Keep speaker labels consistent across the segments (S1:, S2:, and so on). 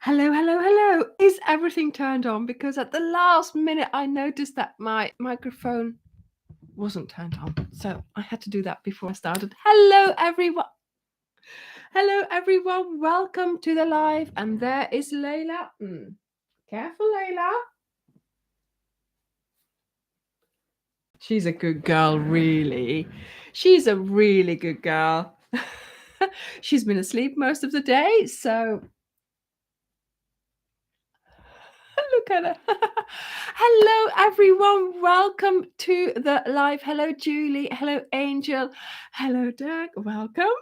S1: Hello, hello, hello. Is everything turned on? Because at the last minute, I noticed that my microphone wasn't turned on. So I had to do that before I started. Hello, everyone. Hello, everyone. Welcome to the live. And there is Layla. Careful, Layla. She's a good girl, really. She's a really good girl. She's been asleep most of the day, so look at her. Hello, everyone. Welcome to the live. Hello, Julie. Hello, Angel. Hello, Doug. Welcome.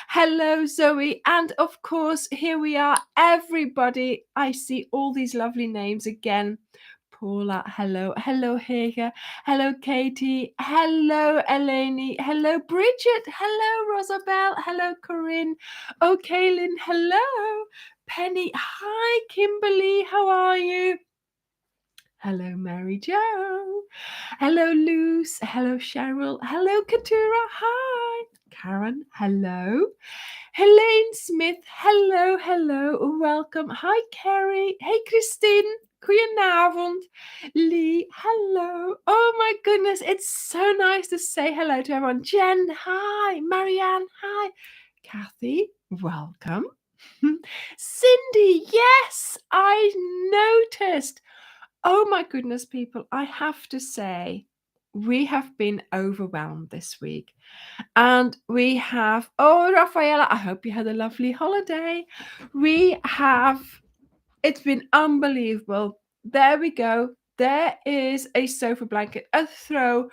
S1: Hello, Zoe. And of course, here we are, everybody. I see all these lovely names again. Paula, hello. Hello, Hege. Hello, Katie. Hello, Eleni. Hello, Bridget. Hello, Rosabelle. Hello, Corinne. Oh, Kaylin. Hello. Penny. Hi, Kimberly. How are you? Hello, Mary Jo. Hello, Luce. Hello, Cheryl. Hello, Katura. Hi. Karen. Hello. Helene Smith. Hello, hello. Welcome. Hi, Carrie. Hey, Christine. Goedenavond. Lee. Hello. Oh, my goodness. It's so nice to say hello to everyone. Jen. Hi. Marianne. Hi. Kathy. Welcome. Cindy. Yes, I noticed. Oh my goodness, people, I have to say, we have been overwhelmed this week. And we have, oh, Rafaela, I hope you had a lovely holiday. It's been unbelievable. There we go. There is a sofa blanket, a throw.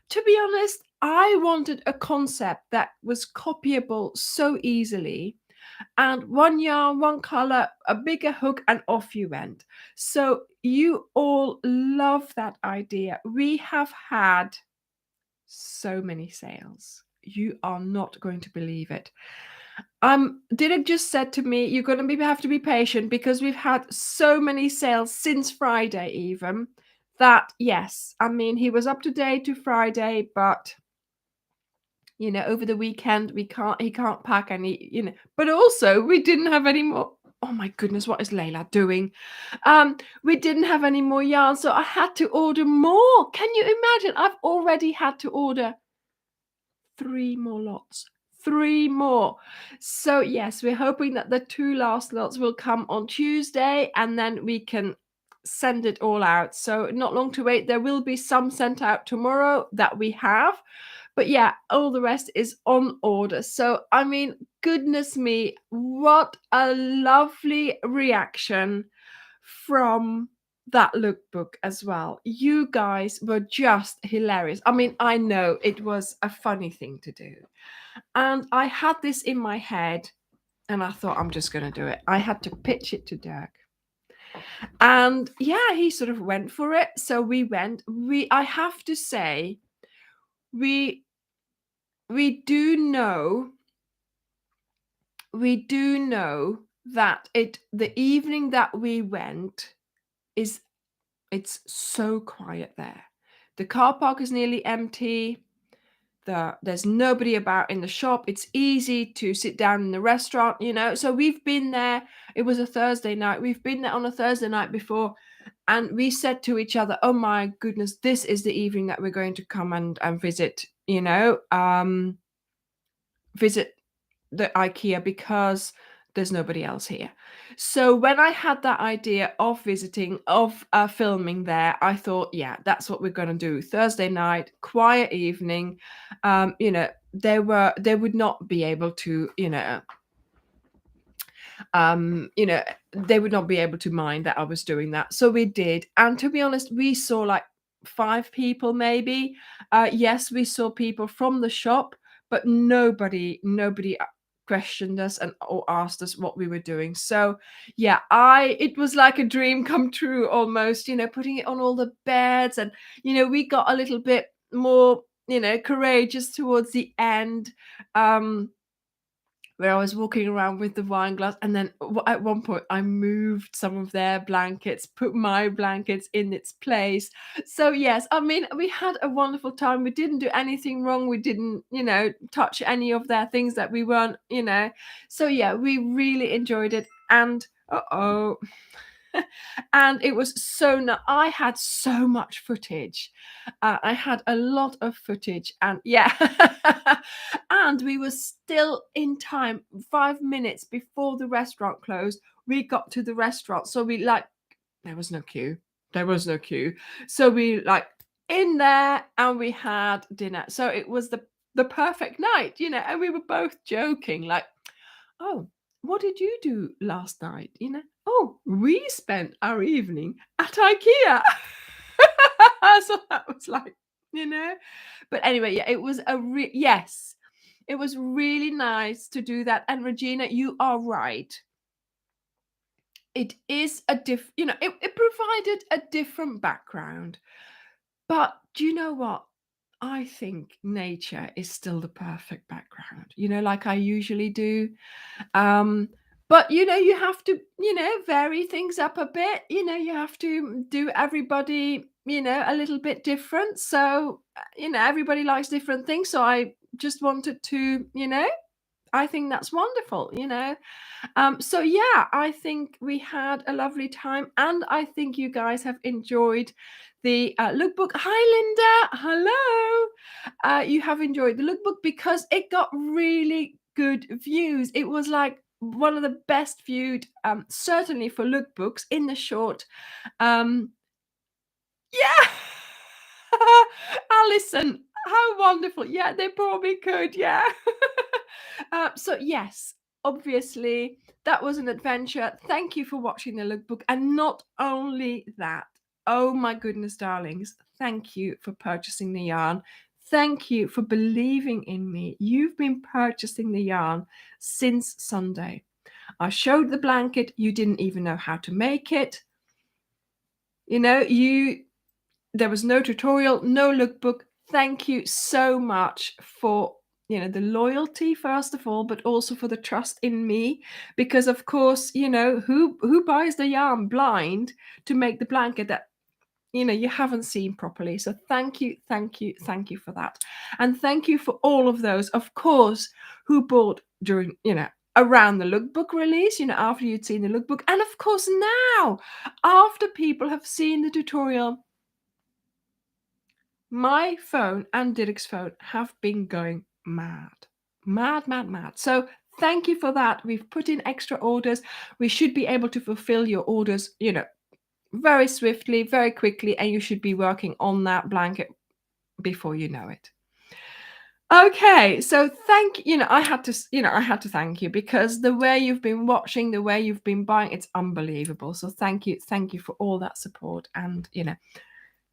S1: To be honest, I wanted a concept that was copyable so easily. And one yarn, one color, a bigger hook, and off you went. So you all love that idea. We have had so many sales. You are not going to believe it. Diddy just said to me, you're going to have to be patient because we've had so many sales since Friday even that, yes, I mean, he was up to date to Friday, but over the weekend he can't pack any, but also we didn't have any more. Oh my goodness, what is Layla doing? We didn't have any more yarn, so I had to order more. Can you imagine? I've already had to order 3 more lots. 3 more. So yes, we're hoping that the 2 last lots will come on Tuesday and then we can send it all out. So not long to wait. There will be some sent out tomorrow that we have. But yeah, all the rest is on order. So, I mean, goodness me, what a lovely reaction from that lookbook as well. You guys were just hilarious. I mean, I know it was a funny thing to do. And I had this in my head and I thought, I'm just going to do it. I had to pitch it to Dirk. And yeah, he sort of went for it. So we went. I have to say, we do know that the evening that we went it's so quiet there. The car park is nearly empty. There's nobody about in the shop. It's easy to sit down in the restaurant, so we've been there. It was a Thursday night. We've been there on a Thursday night before, and we said to each other, oh my goodness, this is the evening that we're going to come and visit, visit the IKEA because there's nobody else here. So when I had that idea of filming there, I thought, yeah, that's what we're going to do. Thursday night, quiet evening. They would not be able to, they would not be able to mind that I was doing that. So we did. And to be honest, we saw like 5 people maybe. Yes, we saw people from the shop, but nobody questioned us or asked us what we were doing. So yeah, it was like a dream come true almost, putting it on all the beds. And we got a little bit more courageous towards the end, where I was walking around with the wine glass, and then at one point I moved some of their blankets, put my blankets in its place. So yes, I mean, we had a wonderful time. We didn't do anything wrong. We didn't, touch any of their things that we weren't, so yeah, we really enjoyed it. and and it was I had so much footage. I had a lot of footage, and yeah, and we were still in time. 5 minutes before the restaurant closed, we got to the restaurant. So we like, there was no queue. There was no queue. So we like in there and we had dinner. So it was the perfect night, you know, and we were both joking, like, oh, what did you do last night? You know, oh, we spent our evening at IKEA. So that was like, you know, but anyway, yeah, it was yes, it was really nice to do that. And Regina, you are right. It is you know, it provided a different background. But do you know what? I think nature is still the perfect background, you know, like I usually do. Um, but you know, you have to, you know, vary things up a bit. You know, you have to do everybody, you know, a little bit different. So, you know, everybody likes different things. So I just wanted to, you know, I think that's wonderful, you know. So yeah, I think we had a lovely time, and I think you guys have enjoyed the lookbook. Hi, Linda. Hello. You have enjoyed the lookbook because it got really good views. It was like one of the best viewed, certainly for lookbooks in the short. Um, yeah. Alison, how wonderful. Yeah, they probably could. Yeah. So, yes, obviously, that was an adventure. Thank you for watching the lookbook. And not only that, oh my goodness, darlings, thank you for purchasing the yarn. Thank you for believing in me. You've been purchasing the yarn since Sunday. I showed the blanket. You didn't even know how to make it. You know, there was no tutorial, no lookbook. Thank you so much for, you know, the loyalty first of all, but also for the trust in me, because of course, you know, who buys the yarn blind to make the blanket that, you know, you haven't seen properly. So thank you, thank you, thank you for that. And thank you for all of those, of course, who bought during, you know, around the lookbook release, you know, after you'd seen the lookbook. And of course now, after people have seen the tutorial, my phone and Didik's phone have been going mad. Mad, mad, mad. So thank you for that. We've put in extra orders. We should be able to fulfill your orders, you know, very swiftly, very quickly, and you should be working on that blanket before you know it. Okay, so I had to thank you, because the way you've been watching, the way you've been buying, it's unbelievable. So thank you for all that support. And you know,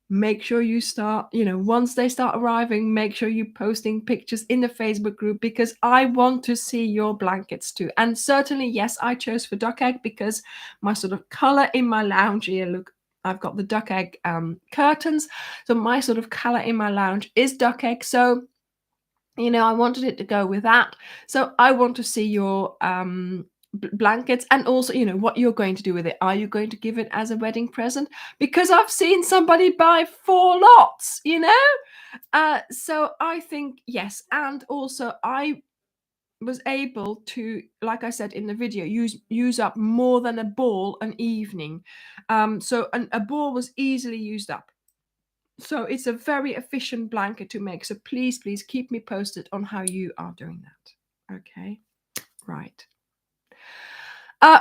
S1: make sure you start, you know, once they start arriving, make sure you're posting pictures in the Facebook group, because I want to see your blankets too. And certainly, yes, I chose for duck egg because my sort of color in my lounge here, look, I've got the duck egg curtains. So my sort of color in my lounge is duck egg. So, you know, I wanted it to go with that. So I want to see your blankets, and also, you know, what you're going to do with it. Are you going to give it as a wedding present? Because I've seen somebody buy 4 lots, you know. So I think yes. And also I was able to, like I said in the video, use up more than a ball an evening. So a ball was easily used up. So it's a very efficient blanket to make. So please keep me posted on how you are doing that. Okay, right.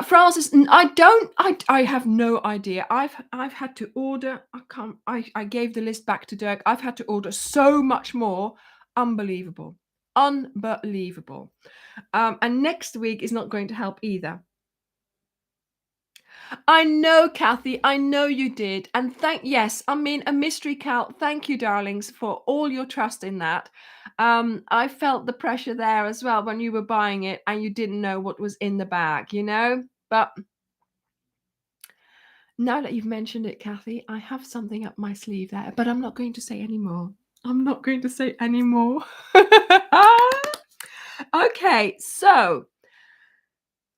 S1: Francis, I have no idea. I've had to order. I gave the list back to Dirk. I've had to order so much more. Unbelievable. Unbelievable. And next week is not going to help either. I know, Kathy, I know you did. And yes, I mean, a mystery Cal, thank you, darlings, for all your trust in that. I felt the pressure there as well when you were buying it and you didn't know what was in the bag, you know? But now that you've mentioned it, Kathy, I have something up my sleeve there, but I'm not going to say any more. I'm not going to say any more. Okay, so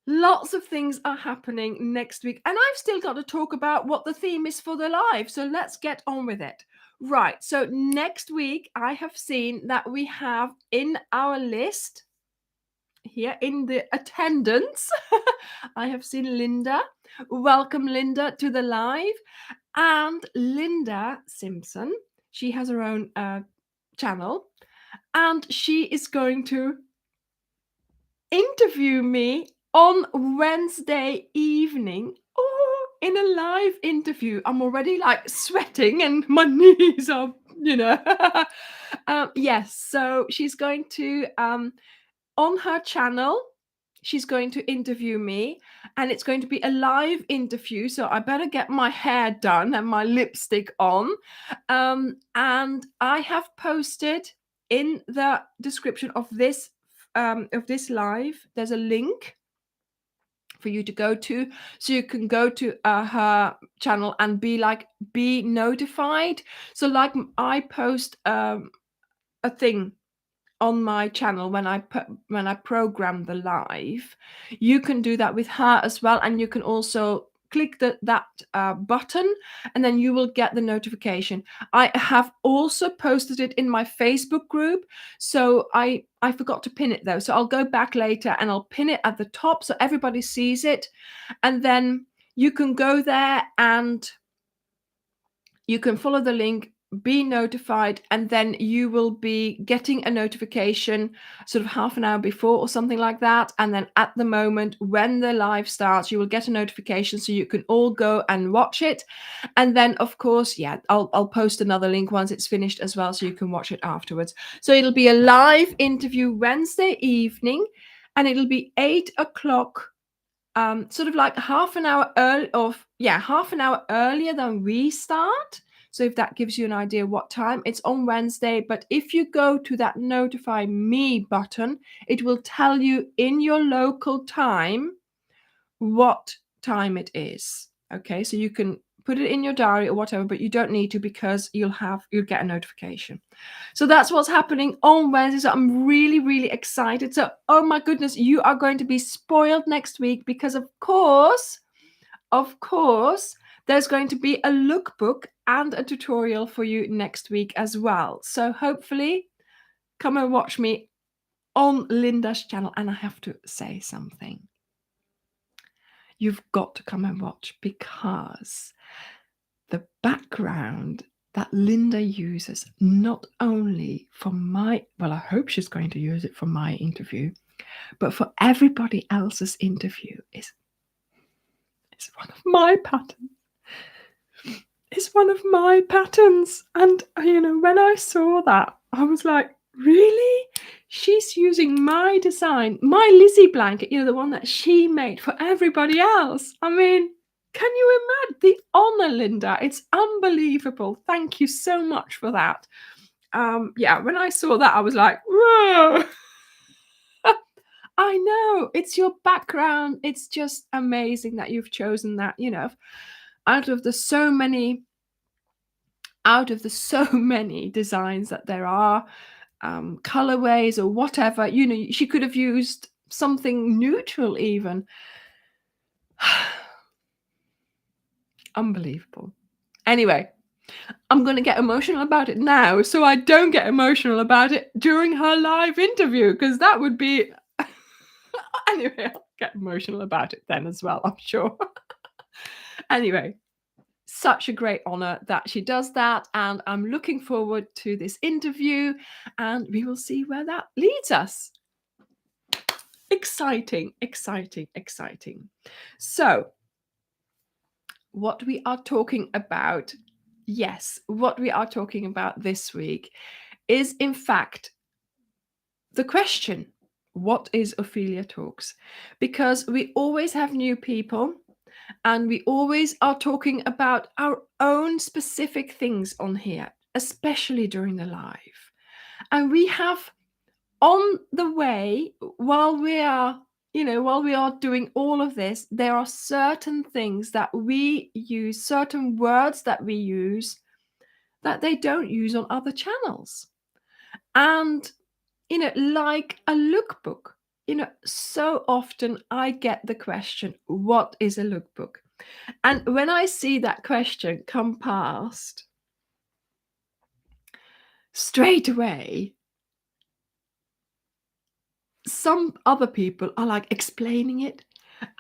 S1: lots of things are happening next week, and I've still got to talk about what the theme is for the live. So let's get on with it. Right. So next week, I have seen that we have in our list here in the attendance. I have seen Linda. Welcome, Linda, to the live. And Linda Simpson, she has her own channel, and she is going to interview me on Wednesday evening. Oh, in a live interview. I'm already like sweating and my knees are, yes, so she's going to, on her channel, she's going to interview me, and it's going to be a live interview. So I better get my hair done and my lipstick on. And I have posted in the description of this live, there's a link for you to go to, so you can go to her channel and be notified. So like I post a thing on my channel when I program the live, you can do that with her as well, and you can also click that button, and then you will get the notification. I have also posted it in my Facebook group, so I forgot to pin it though, so I'll go back later and I'll pin it at the top so everybody sees it, and then you can go there and you can follow the link, be notified, and then you will be getting a notification sort of half an hour before or something like that. And then at the moment when the live starts, you will get a notification so you can all go and watch it. And then of course, yeah, I'll post another link once it's finished as well, so you can watch it afterwards. So it'll be a live interview Wednesday evening, and it'll be 8 o'clock. Sort of like half an hour earlier than we start. So if that gives you an idea what time, it's on Wednesday. But if you go to that notify me button, it will tell you in your local time what time it is. Okay, so you can put it in your diary or whatever, but you don't need to, because you'll get a notification. So that's what's happening on Wednesday. So I'm really, really excited. So, oh my goodness, you are going to be spoiled next week, because of course, there's going to be a lookbook and a tutorial for you next week as well. So hopefully come and watch me on Linda's channel. And I have to say something. You've got to come and watch, because the background that Linda uses, not only for I hope she's going to use it for my interview, but for everybody else's interview, is one of my patterns. It's one of my patterns. And, when I saw that, I was like, really? She's using my design, my Lizzie blanket, the one that she made for everybody else. I mean, can you imagine the honor, Linda? It's unbelievable. Thank you so much for that. When I saw that, I was like, whoa. I know, it's your background. It's just amazing that you've chosen that, out of the so many designs that there are, colorways or whatever, she could have used something neutral even. Unbelievable. Anyway, I'm going to get emotional about it now, so I don't get emotional about it during her live interview, because that would be anyway, I'll get emotional about it then as well, I'm sure. Anyway, such a great honor that she does that, and I'm looking forward to this interview, and we will see where that leads us. Exciting. So what we are talking about this week is, in fact, the question, what is Ophelia Talks? Because we always have new people, and we always are talking about our own specific things on here, especially during the live. And we have, on the way, while we are doing all of this, there are certain things that we use, certain words that we use that they don't use on other channels. And, like a lookbook, so often I get the question, what is a lookbook? And when I see that question come past, straight away, some other people are like explaining it.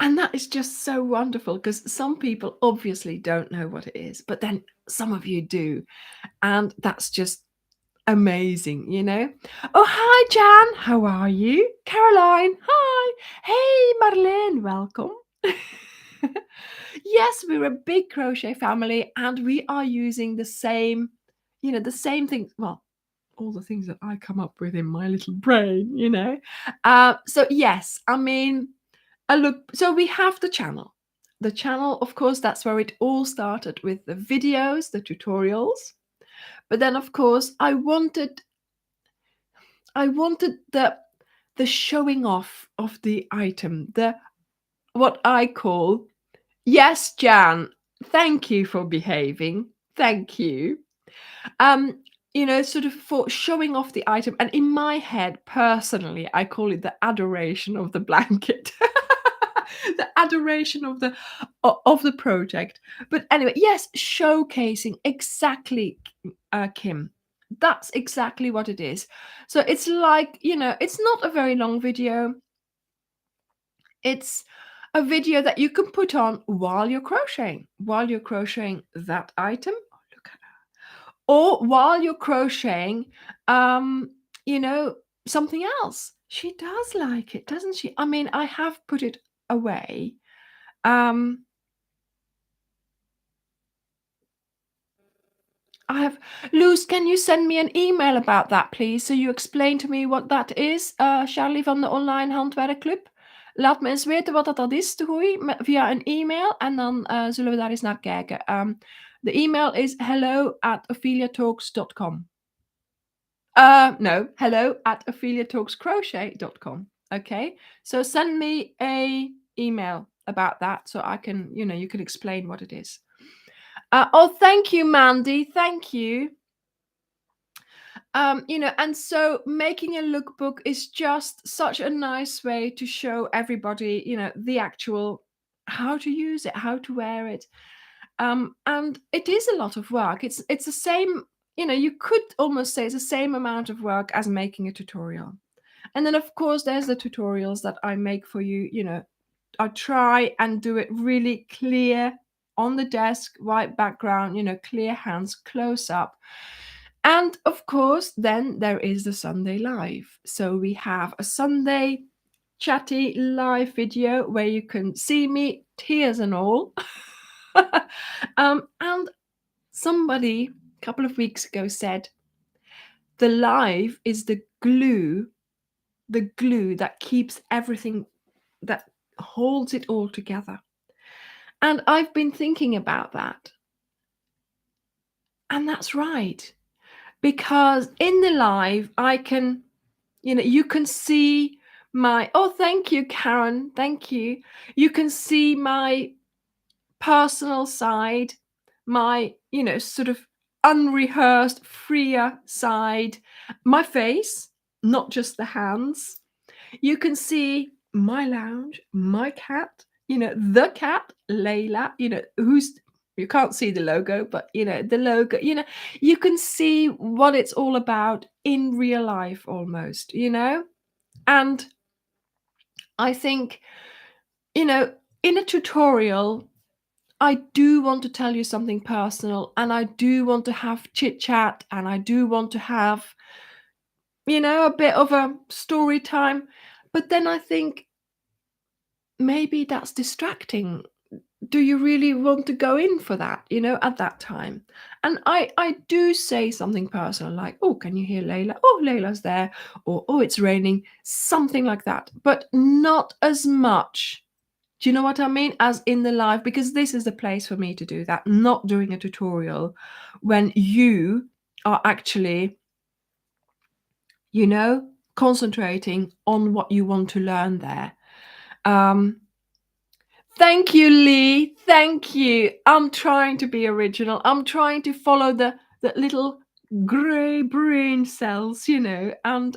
S1: And that is just so wonderful because some people obviously don't know what it is, but then some of you do. And that's just amazing, you know? Oh, hi, Jan. How are you? Caroline. Hi. Hey, Marlene. Welcome. Yes, we're a big crochet family and we are using the same, the same thing. Well, all the things that I come up with in my little brain, you know? So, yes, I mean, so we have the channel. The channel, of course, that's where it all started with the videos, the tutorials. But then, of course, I wanted the showing off of the item, the what I call, yes, Jan, thank you for behaving. Thank you. Um, sort of for showing off the item. And in my head, personally, I call it the adoration of the blanket. The adoration of the project. But anyway, yes, showcasing exactly, Kim. That's exactly what it is. So it's like, it's not a very long video. It's a video that you can put on while you're crocheting that item. Oh, look at that. Or while you're crocheting, um, you know, something else. She does like it, doesn't she? I mean, I have put it away. Um, I have Luz, can you send me an email about that, please? So you explain to me what that is, Charlie van de Online Handwerkclub. Laat me eens weten wat dat is, te goeie, via een e-mail. En dan zullen we daar eens naar kijken. The email is hello@opheliatalks.com. No, hello@opheliatalkscrochet.com. Okay, so send me a email about that so I can, you can explain what it is. Oh, thank you, Mandy. Thank you. And so making a lookbook is just such a nice way to show everybody, the actual how to use it, how to wear it. And it is a lot of work. It's the same, you could almost say it's the same amount of work as making a tutorial. And then of course there's the tutorials that I make for you, I try and do it really clear on the desk, white background, clear hands, close up. And of course, then there is the Sunday Live. So we have a Sunday chatty live video where you can see me, tears and all. And somebody a couple of weeks ago said, the live is the glue that keeps everything, that holds it all together. And I've been thinking about that. And that's right. Because in the live, I can, you can see oh, thank you, Karen. Thank you. You can see my personal side, my, sort of unrehearsed, freer side, my face, not just the hands. You can see my lounge, my cat, the cat, Layla, you can't see the logo, but the logo, you can see what it's all about in real life almost, And I think, in a tutorial, I do want to tell you something personal and I do want to have chit chat and I do want to have, a bit of a story time. But then I think maybe that's distracting. Do you really want to go in for that, at that time? And I do say something personal like, oh, can you hear Layla? Oh, Layla's there. Or, oh, it's raining. Something like that. But not as much. Do you know what I mean? As in the live, because this is the place for me to do that, not doing a tutorial when you are actually, concentrating on what you want to learn there. Thank you, Lee. Thank you. I'm trying to be original. I'm trying to follow the little grey brain cells, and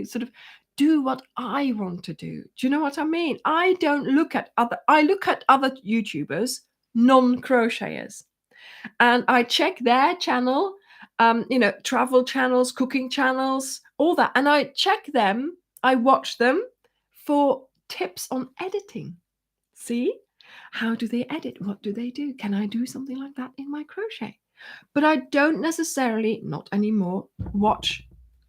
S1: sort of do what I want to do. Do you know what I mean? I look at other YouTubers, non-crocheters, and I check their channel, travel channels, cooking channels, all that, and I check them I watch them for tips on editing. See? How do they edit? What do they do? Can I do something like that in my crochet? But I don't necessarily, not anymore, watch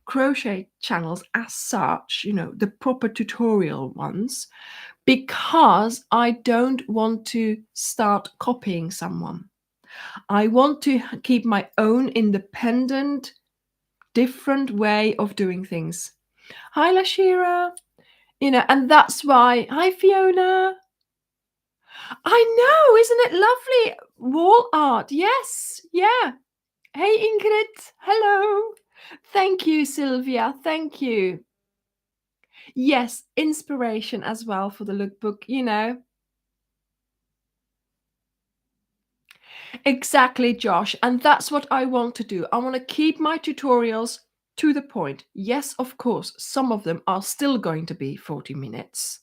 S1: crochet channels as such, the proper tutorial ones, because I don't want to start copying someone. I want to keep my own independent, different way of doing things. Hi, Lashira. And that's why, hi, Fiona. I know, isn't it lovely? Wall art, yes, yeah. Hey, Ingrid, hello. Thank you, Sylvia, thank you. Yes, inspiration as well for the lookbook, Exactly, Josh. And that's what I want to do. I want to keep my tutorials to the point. Yes, of course, some of them are still going to be 40 minutes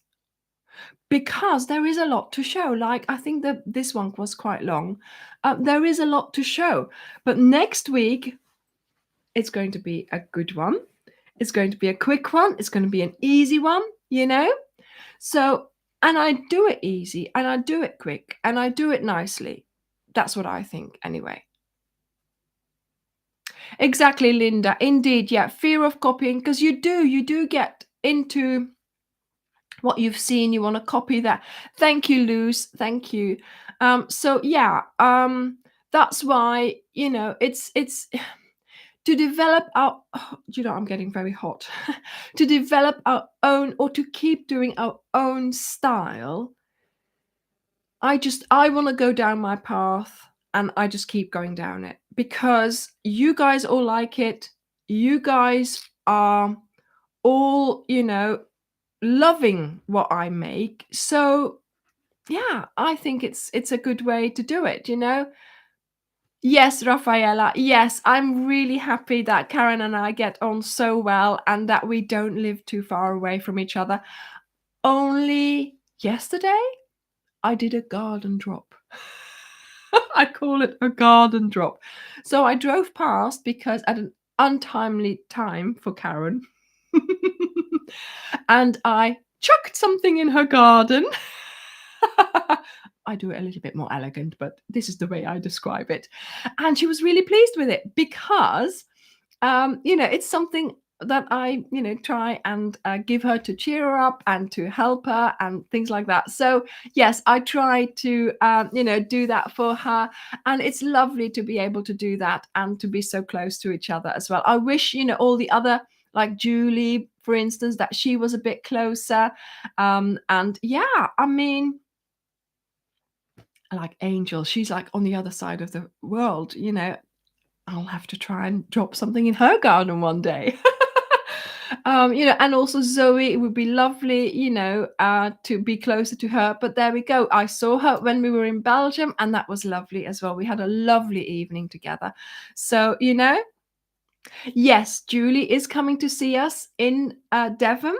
S1: because there is a lot to show. Like, I think that this one was quite long. There is a lot to show. But next week, it's going to be a good one. It's going to be a quick one. It's going to be an easy one, So, and I do it easy and I do it quick and I do it nicely. That's what I think anyway. Exactly, Linda. Indeed, yeah. Fear of copying, because you do get into what you've seen. You want to copy that. Thank you, Luz. Thank you. So yeah, that's why, it's to develop our, I'm getting very hot. To develop our own, or to keep doing our own style. I want to go down my path and I just keep going down it because you guys all like it. You guys are all, loving what I make. So, yeah, I think it's a good way to do it, Yes, Rafaela. Yes, I'm really happy that Karen and I get on so well and that we don't live too far away from each other. Only yesterday I did a garden drop. I call it a garden drop. So I drove past because at an untimely time for Karen, and I chucked something in her garden. I do it a little bit more elegant, but this is the way I describe it. And she was really pleased with it because, it's something that I, try and give her to cheer her up and to help her and things like that. So yes, I try to, do that for her. And it's lovely to be able to do that and to be so close to each other as well. I wish, all the other, like Julie, for instance, that she was a bit closer. And yeah, I mean, like Angel, she's like on the other side of the world, I'll have to try and drop something in her garden one day. And also Zoe, it would be lovely, to be closer to her. But there we go. I saw her when we were in Belgium, and that was lovely as well. We had a lovely evening together. So, yes, Julie is coming to see us in Devon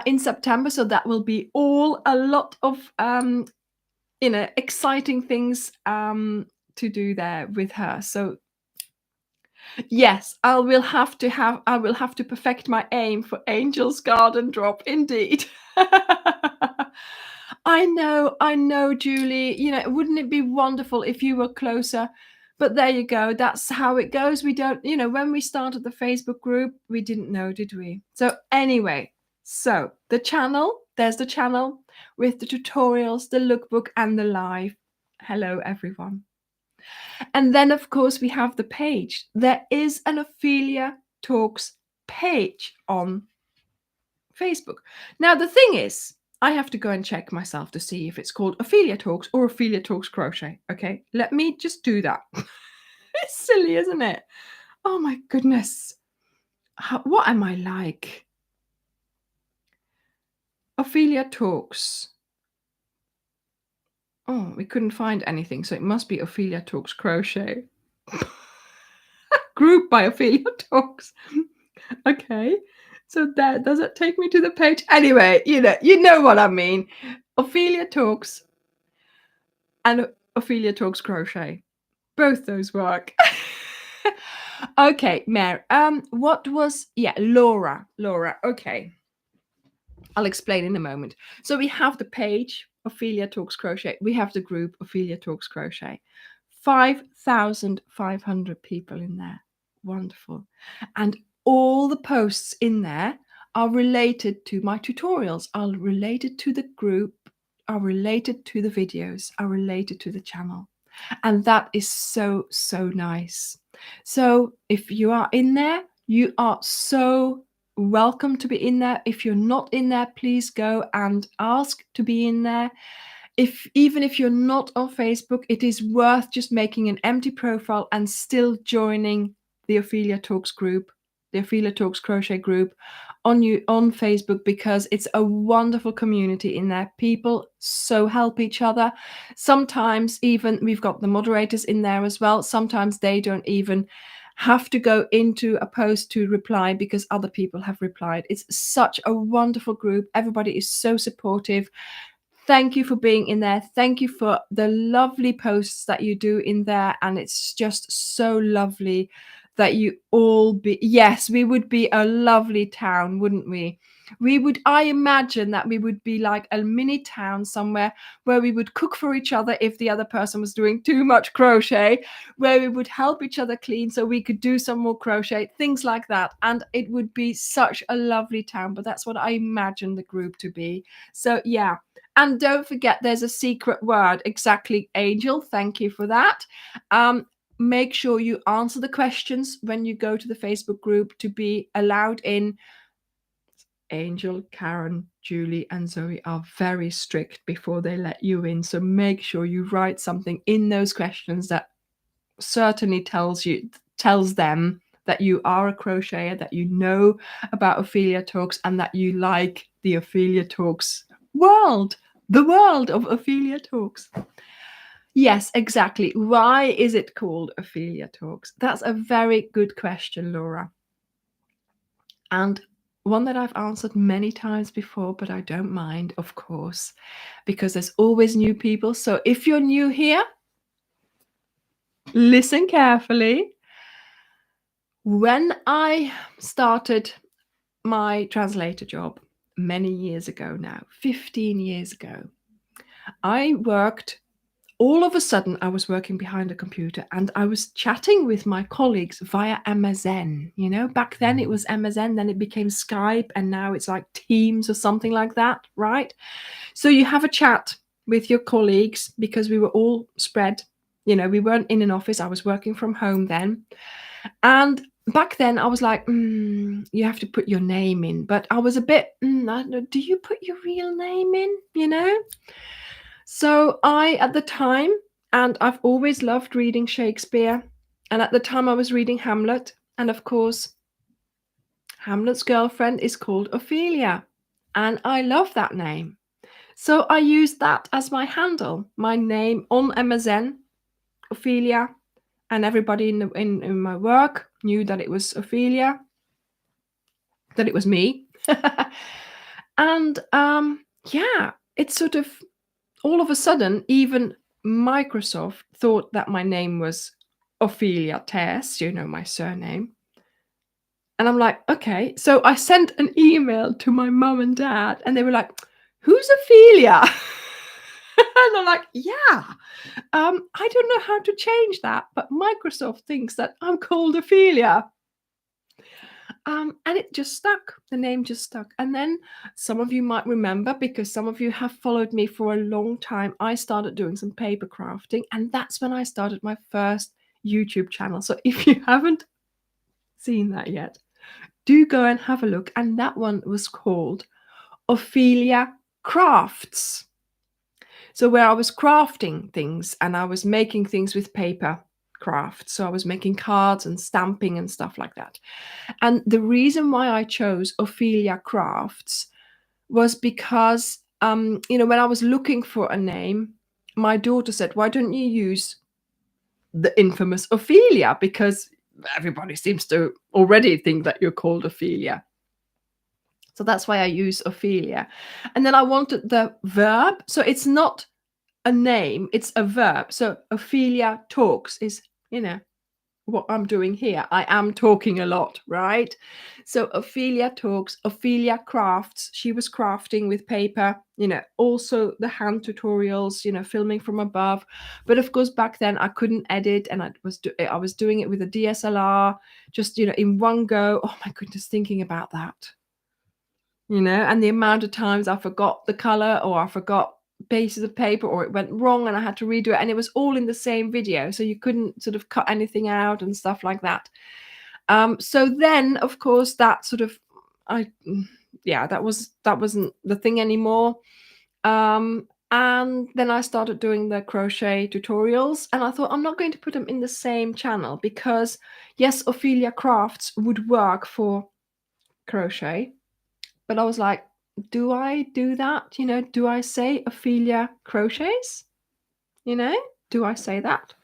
S1: in September. So that will be all a lot of exciting things to do there with her. So yes, I will have to perfect my aim for Angel's garden drop indeed. I know, Julie. Wouldn't it be wonderful if you were closer? But there you go. That's how it goes. We don't, when we started the Facebook group, we didn't know, did we? So anyway, there's the channel with the tutorials, the lookbook, and the live. Hello, everyone. And then, of course, we have the page. There is an Ophelia Talks page on Facebook. Now, the thing is, I have to go and check myself to see if it's called Ophelia Talks or Ophelia Talks Crochet. Okay, let me just do that. It's silly, isn't it? Oh my goodness. What am I like? Ophelia Talks. Oh, we couldn't find anything, so it must be Ophelia Talks Crochet. Group by Ophelia Talks. Okay. So that does it take me to the page? Anyway, you know what I mean. Ophelia Talks and Ophelia Talks Crochet. Both those work. Okay, Mary. What was Laura. Okay. I'll explain in a moment. So we have the page, Ophelia Talks Crochet. We have the group, Ophelia Talks Crochet. 5,500 people in there. Wonderful. And all the posts in there are related to my tutorials, are related to the group, are related to the videos, are related to the channel. And that is so, so nice. So if you are in there, you are so welcome to be in there. If you're not in there, please go and ask to be in there. Even if you're not on Facebook, it is worth just making an empty profile and still joining the Ophelia Talks group, the Ophelia Talks Crochet group on Facebook, because it's a wonderful community in there. People so help each other. Sometimes even we've got the moderators in there as well. Sometimes they don't even have to go into a post to reply because other people have replied. It's such a wonderful group. Everybody is so supportive. Thank you for being in there. Thank you for the lovely posts that you do in there. And it's just so lovely that you all be, yes, we would be a lovely town, wouldn't we? I imagine that we would be like a mini town somewhere where we would cook for each other if the other person was doing too much crochet, where we would help each other clean so we could do some more crochet, things like that. And it would be such a lovely town, but that's what I imagine the group to be. So yeah. And don't forget, there's a secret word. Exactly, Angel. Thank you for that. Make sure you answer the questions when you go to the Facebook group to be allowed in. Angel, Karen, Julie, and Zoe are very strict before they let you in. So make sure you write something in those questions that certainly tells them that you are a crocheter, that you know about Ophelia Talks, and that you like the Ophelia Talks world, the world of Ophelia Talks. Yes, exactly. Why is it called Ophelia Talks? That's a very good question, Laura. And one that I've answered many times before, but I don't mind, of course, because there's always new people. So if you're new here, listen carefully. When I started my translator job many years ago now, 15 years ago, I worked, all of a sudden I was working behind a computer and I was chatting with my colleagues via MSN. You know, back then it was MSN, then it became Skype, and now it's like Teams or something like that, right? So you have a chat with your colleagues because we were all spread. You know, we weren't in an office. I was working from home then. And back then I was like, you have to put your name in. But I was a bit, I don't know, do you put your real name in, you know? So at the time, and I've always loved reading Shakespeare. And at the time I was reading Hamlet. And of course, Hamlet's girlfriend is called Ophelia. And I love that name. So I used that as my handle, my name on MSN, Ophelia. And everybody in my work knew that it was Ophelia, that it was me. And yeah, it's sort of all of a sudden, even Microsoft thought that my name was Ophelia Tess, you know, my surname. And I'm like, okay. So I sent an email to my mum and dad, and they were like, who's Ophelia? And I'm like, yeah. I don't know how to change that, but Microsoft thinks that I'm called Ophelia. And it just stuck. The name just stuck. And then some of you might remember, because some of you have followed me for a long time, I started doing some paper crafting, and that's when I started my first YouTube channel. So if you haven't seen that yet, do go and have a look. And that one was called Ophelia Crafts. So where I was crafting things and I was making things with paper craft. So I was making cards and stamping and stuff like that. And the reason why I chose Ophelia Crafts was because, you know, when I was looking for a name, my daughter said, why don't you use the infamous Ophelia? Because everybody seems to already think that you're called Ophelia. So that's why I use Ophelia. And then I wanted the verb. So it's not a name, it's a verb. So Ophelia Talks is, you know, what I'm doing here. I am talking a lot, right? So Ophelia talks, Ophelia crafts. She was crafting with paper, also the hand tutorials, filming from above. But of course, back then I couldn't edit, and I was doing it with a DSLR, just in one go. Oh my goodness, thinking about that, and the amount of times I forgot the color, or I forgot pieces of paper, or it went wrong and I had to redo it, and it was all in the same video, so you couldn't sort of cut anything out and stuff like that. So then of course that sort of I yeah, that wasn't the thing anymore. And then I started doing the crochet tutorials, and I thought I'm not going to put them in the same channel, because yes, Ophelia Crafts would work for crochet, but I was like, do I do that? Do I say Ophelia Crochets? Do I say that?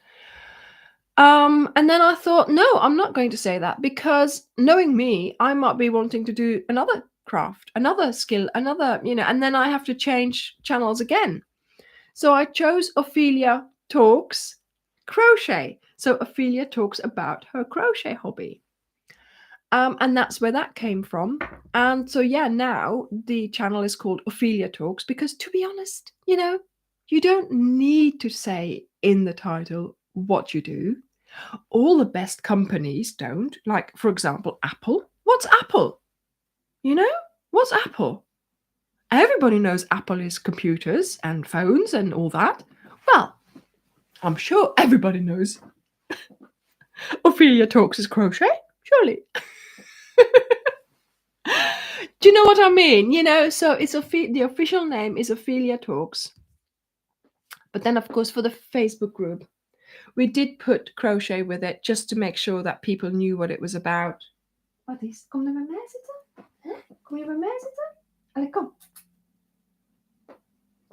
S1: And then I thought, no, I'm not going to say that, because knowing me, I might be wanting to do another craft, another skill, and then I have to change channels again. So I chose Ophelia Talks Crochet. So Ophelia talks about her crochet hobby. And that's where that came from. And so, yeah, now the channel is called Ophelia Talks, because to be honest, you don't need to say in the title what you do. All the best companies don't. Like, for example, Apple. What's Apple? What's Apple? Everybody knows Apple is computers and phones and all that. Well, I'm sure everybody knows Ophelia Talks is crochet, surely. Do you know what I mean? So it's the official name is Ophelia Talks. But then, of course, for the Facebook group, we did put crochet with it, just to make sure that people knew what it was about. Wat is? Kom je bij mij zitten? Huh? Kom je bij mij zitten? Allee, kom.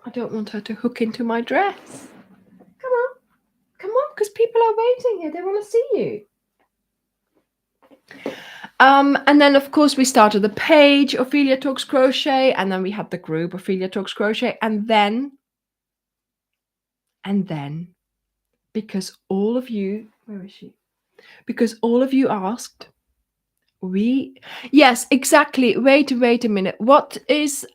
S1: I don't want her to hook into my dress. Come on, because people are waiting here. They want to see you. And then, of course, we started the page, Ophelia Talks Crochet, and then we had the group, Ophelia Talks Crochet, and then, because all of you, where is she? Because all of you asked, yes, exactly. Wait a minute. What is,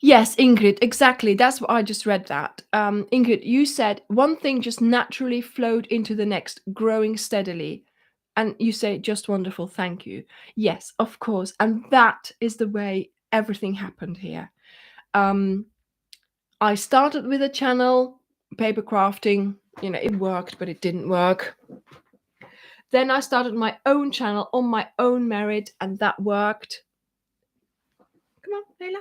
S1: yes, Ingrid, exactly. That's what I just read that. Ingrid, you said one thing just naturally flowed into the next, growing steadily. And you say, just wonderful, thank you. Yes, of course. And that is the way everything happened here. I started with a channel, paper crafting. It worked, but it didn't work. Then I started my own channel on my own merit, and that worked. Come on, Leila.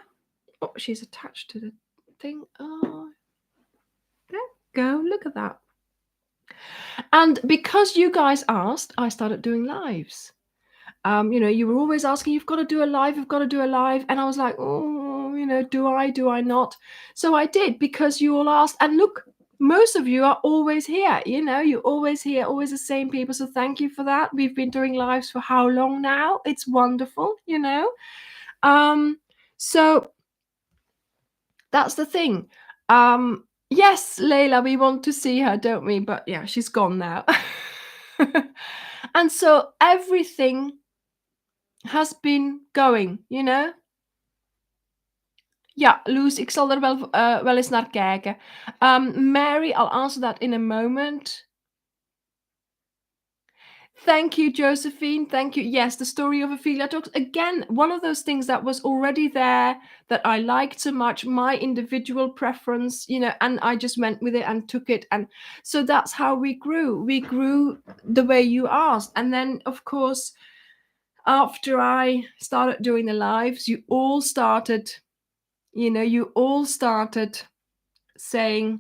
S1: Oh, she's attached to the thing. Oh, there we go. Look at that. And because you guys asked, I started doing lives. You were always asking, you've got to do a live, and I was like, oh, do I not? So I did, because you all asked, and look, most of you are always here. You're always here, always the same people. So thank you for that. We've been doing lives for how long now? It's wonderful. So that's the thing. Yes, Layla, we want to see her, don't we? But yeah, she's gone now. And so everything has been going, Ja, Loes, ik zal er wel eens naar kijken. Mary, I'll answer that in a moment. Thank you, Josephine. Thank you. Yes, the story of Ophelia Talks. Again, one of those things that was already there, that I liked so much, my individual preference, and I just went with it and took it. And so that's how we grew. We grew the way you asked. And then, of course, after I started doing the lives, you all started saying,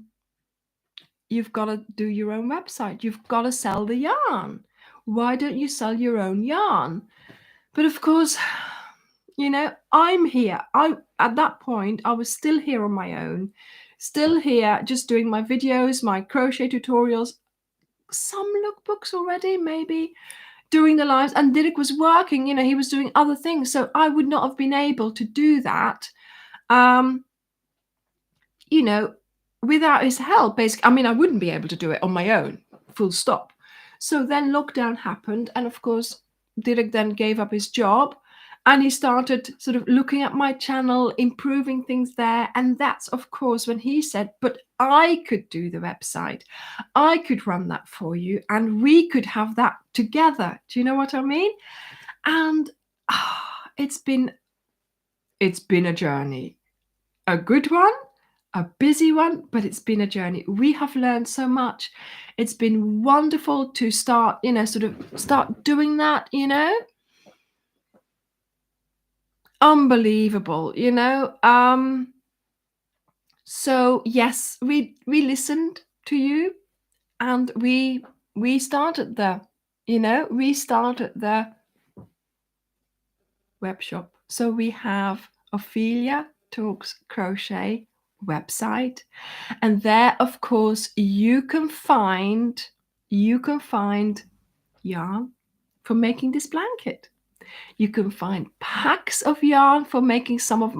S1: you've got to do your own website. You've got to sell the yarn. Why don't you sell your own yarn? But of course, I'm here. At that point, I was still here on my own, still here, just doing my videos, my crochet tutorials, some lookbooks already, maybe, doing the lives, and Dirk was working, he was doing other things. So I would not have been able to do that. without his help, basically, I mean, I wouldn't be able to do it on my own, full stop. So then lockdown happened, and of course, Dirk then gave up his job, and he started sort of looking at my channel, improving things there. And that's, of course, when he said, but I could do the website, I could run that for you, and we could have that together. Do you know what I mean? And it's been a journey, a good one, a busy one, but it's been a journey. We have learned so much. It's been wonderful to start, sort of start doing that, unbelievable, so yes, we listened to you, and we started the web shop. So we have Ophelia Talks Crochet website, and there, of course, you can find yarn for making this blanket. You can find packs of yarn for making some of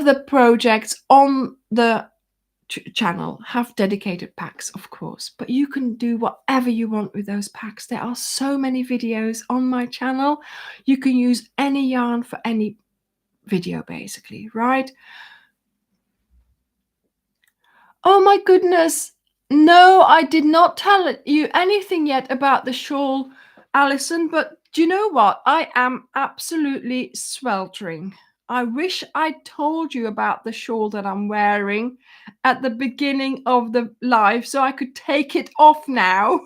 S1: the projects on the channel have dedicated packs, of course, but you can do whatever you want with those packs. There are so many videos on my channel. You can use any yarn for any video, basically, right? Oh my goodness, no, I did not tell you anything yet about the shawl, Alison, but do you know what? I am absolutely sweltering. I wish I told you about the shawl that I'm wearing at the beginning of the live so I could take it off now.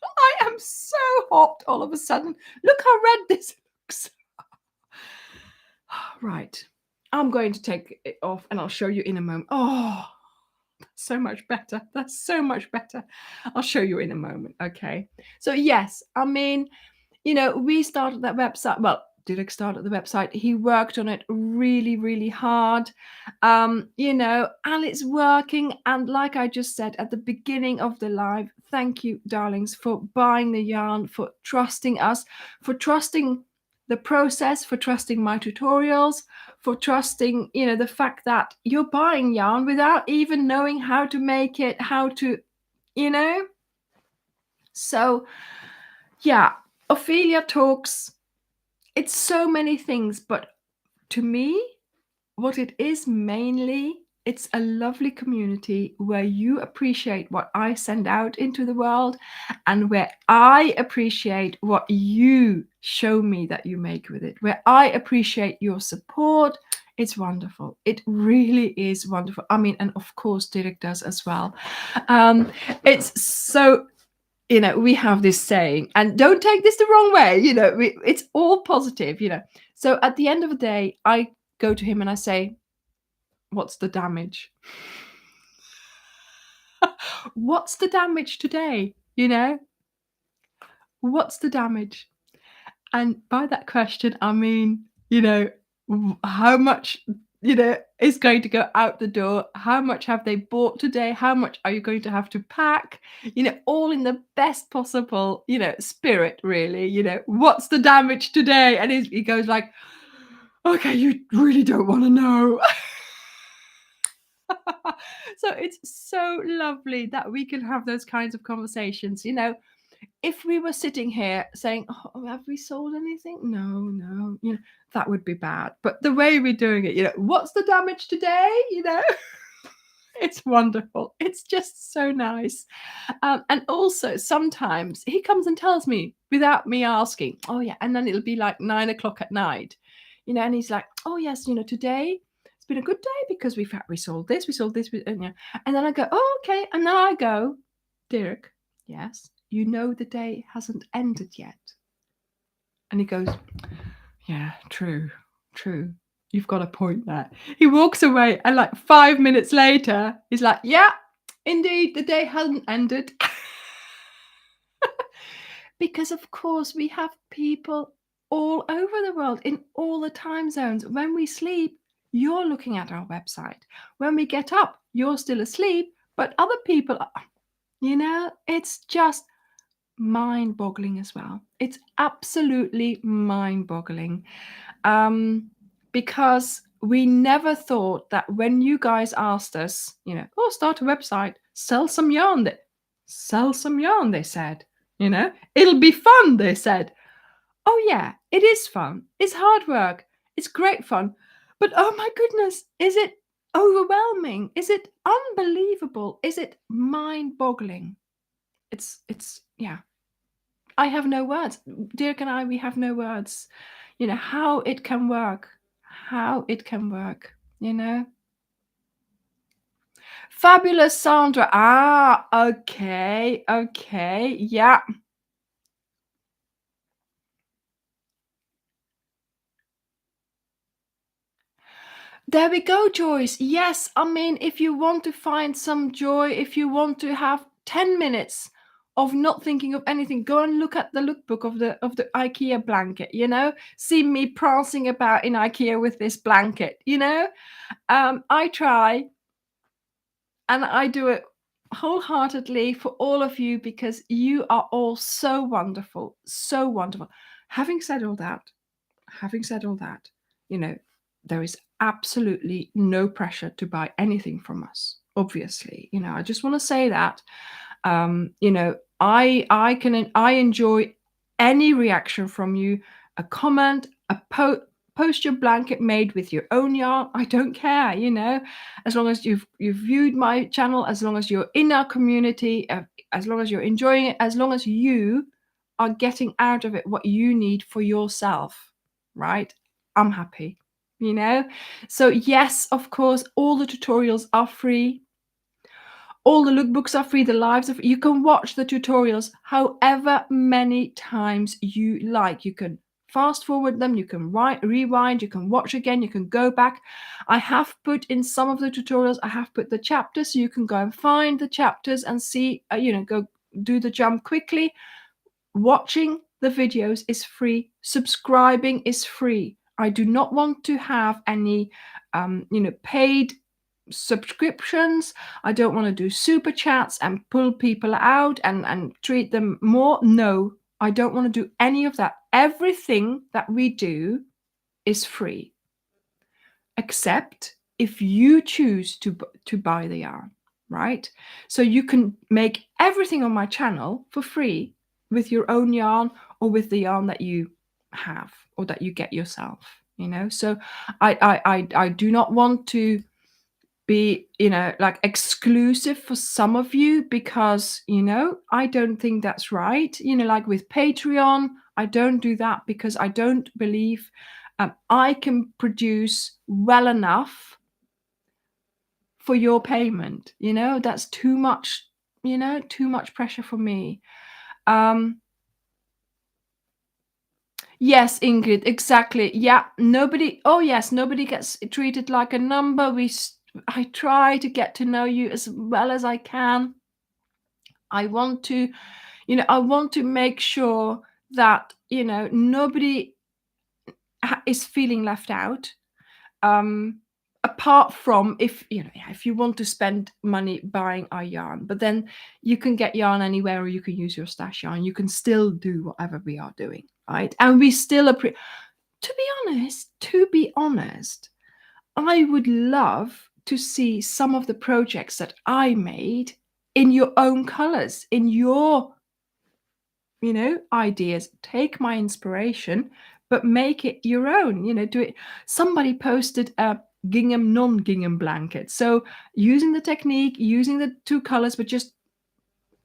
S1: I am so hot all of a sudden. Look how red this looks. Right. I'm going to take it off and I'll show you in a moment. Oh, so much better. That's so much better. I'll show you in a moment. Okay. So yes, I mean, we started that website. Well, Dirk started the website. He worked on it really, really hard. And it's working. And like I just said at the beginning of the live, thank you, darlings, for buying the yarn, for trusting us, for trusting the process, for trusting my tutorials, for trusting, the fact that you're buying yarn without even knowing how to make it, how to, So, yeah, Ophelia Talks, it's so many things, but to me, what it is mainly, it's a lovely community where you appreciate what I send out into the world, and where I appreciate what you show me that you make with it, where I appreciate your support. It's wonderful. It really is wonderful. I mean, and of course, Dirk does as well. It's so, we have this saying, and don't take this the wrong way, it's all positive, So at the end of the day, I go to him and I say, what's the damage? What's the damage today? What's the damage? And by that question, I mean, how much, is going to go out the door? How much have they bought today? How much are you going to have to pack? All in the best possible, spirit, really. What's the damage today? And he goes like, okay, you really don't want to know. So it's so lovely that we can have those kinds of conversations. If we were sitting here saying, oh, have we sold anything? No, that would be bad. But the way we're doing it, what's the damage today? It's wonderful. It's just so nice. And also sometimes he comes and tells me without me asking. Oh yeah. And then it'll be like 9 o'clock at night, and he's like, oh yes, today it's been a good day because we sold this, and then I go, oh, okay. And then I go, Dirk, yes, the day hasn't ended yet. And he goes, yeah, true. You've got a point there. He walks away, and like 5 minutes later, he's like, yeah, indeed, the day hasn't ended. Because of course we have people all over the world in all the time zones. When we sleep, you're looking at our website. When we get up, you're still asleep, but other people are, it's just mind-boggling as well. It's absolutely mind-boggling, because we never thought that when you guys asked us, oh, start a website, sell some yarn. Sell some yarn, they said. It'll be fun, they said. Oh yeah, it is fun. It's hard work. It's great fun. But oh my goodness, is it overwhelming? Is it unbelievable? Is it mind-boggling? It's yeah. I have no words. Dirk and I, we have no words. How it can work. How it can work. Fabulous Sandra. Ah, okay. Okay. Yeah. There we go, Joyce. Yes, I mean, if you want to find some joy, if you want to have 10 minutes of not thinking of anything, go and look at the lookbook of the IKEA blanket, See me prancing about in IKEA with this blanket, I try, and I do it wholeheartedly for all of you because you are all so wonderful, so wonderful. Having said all that, there is absolutely no pressure to buy anything from us. Obviously, I just want to say that. I enjoy any reaction from you, a comment, a post your blanket made with your own yarn. I don't care, as long as you've viewed my channel, as long as you're in our community, as long as you're enjoying it, as long as you are getting out of it what you need for yourself, right? I'm happy, So yes, of course, all the tutorials are free. All the lookbooks are free, the lives are free. You can watch the tutorials however many times you like. You can fast forward them, you can rewind, you can watch again, you can go back. I have put in some of the tutorials, I have put the chapters, so you can go and find the chapters and see, go do the jump quickly. Watching the videos is free. Subscribing is free. I do not want to have any, paid subscriptions. I don't want to do super chats and pull people out and treat them more. No, I don't want to do any of that. Everything that we do is free, except if you choose to buy the yarn, right? So you can make everything on my channel for free with your own yarn or with the yarn that you have or that you get yourself, So I do not want to be like exclusive for some of you because I don't think that's right, like with Patreon. I don't do that because I don't believe I can produce well enough for your payment. That's too much, too much pressure for me. Yes, Ingrid, exactly. Yeah, nobody gets treated like a number. I try to get to know you as well as I can. I want to make sure that, nobody is feeling left out. Apart from if you want to spend money buying our yarn, but then you can get yarn anywhere, or you can use your stash yarn. You can still do whatever we are doing, right? And we still to be honest, I would love to see some of the projects that I made in your own colors, in your ideas. Take my inspiration, but make it your own. Do it. Somebody posted a gingham, non-gingham blanket. So using the technique, using the two colors, but just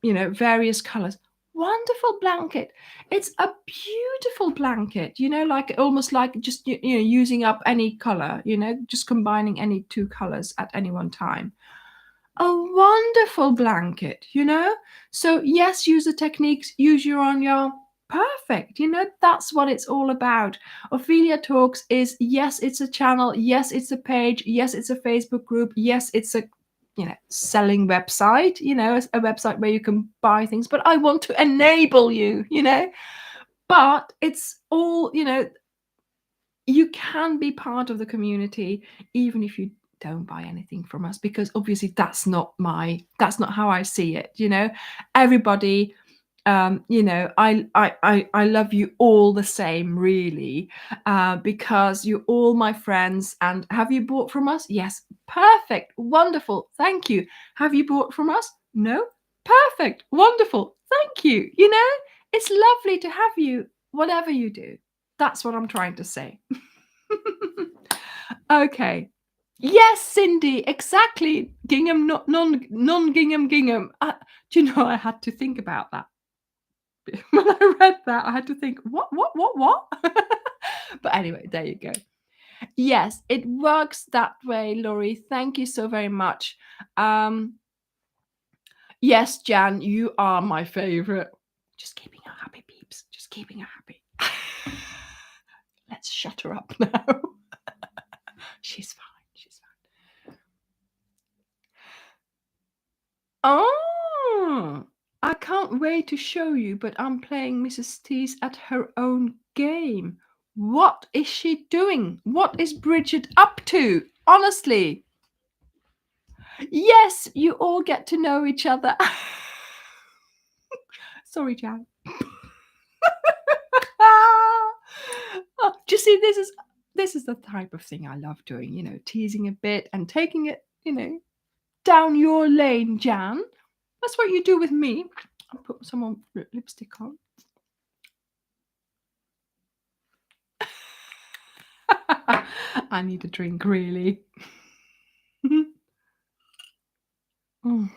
S1: various colors. Wonderful blanket. It's a beautiful blanket. Like almost like just using up any color. Just combining any two colors at any one time. A wonderful blanket, So yes, use the techniques, use your own yarn. Perfect. That's what it's all about. Ophelia Talks is, yes, it's a channel. Yes, it's a page. Yes, it's a Facebook group. Yes, it's a selling website, a website where you can buy things. But I want to enable you, But it's all, you can be part of the community even if you don't buy anything from us, because obviously that's not how I see it. Everybody I love you all the same, really, because you're all my friends. And have you bought from us? Yes. Perfect. Wonderful. Thank you. Have you bought from us? No. Perfect. Wonderful. Thank you. It's lovely to have you, whatever you do. That's what I'm trying to say. Okay. Yes, Cindy, exactly. Gingham, non gingham, gingham. Do you know, I had to think about that. When I read that, I had to think, what? But anyway, there you go. Yes, it works that way, Laurie. Thank you so very much. Yes, Jan, you are my favorite. Just keeping her happy, peeps. Just keeping her happy. Let's shut her up now. She's fine. She's fine. Oh, I can't wait to show you, but I'm playing Mrs. T's at her own game. What is she doing? What is Bridget up to? Honestly. Yes, you all get to know each other. Sorry, Jan. Oh, do you see, this is the type of thing I love doing, teasing a bit and taking it, down your lane, Jan. That's what you do with me. I'll put some more lipstick on. I need a drink, really. I've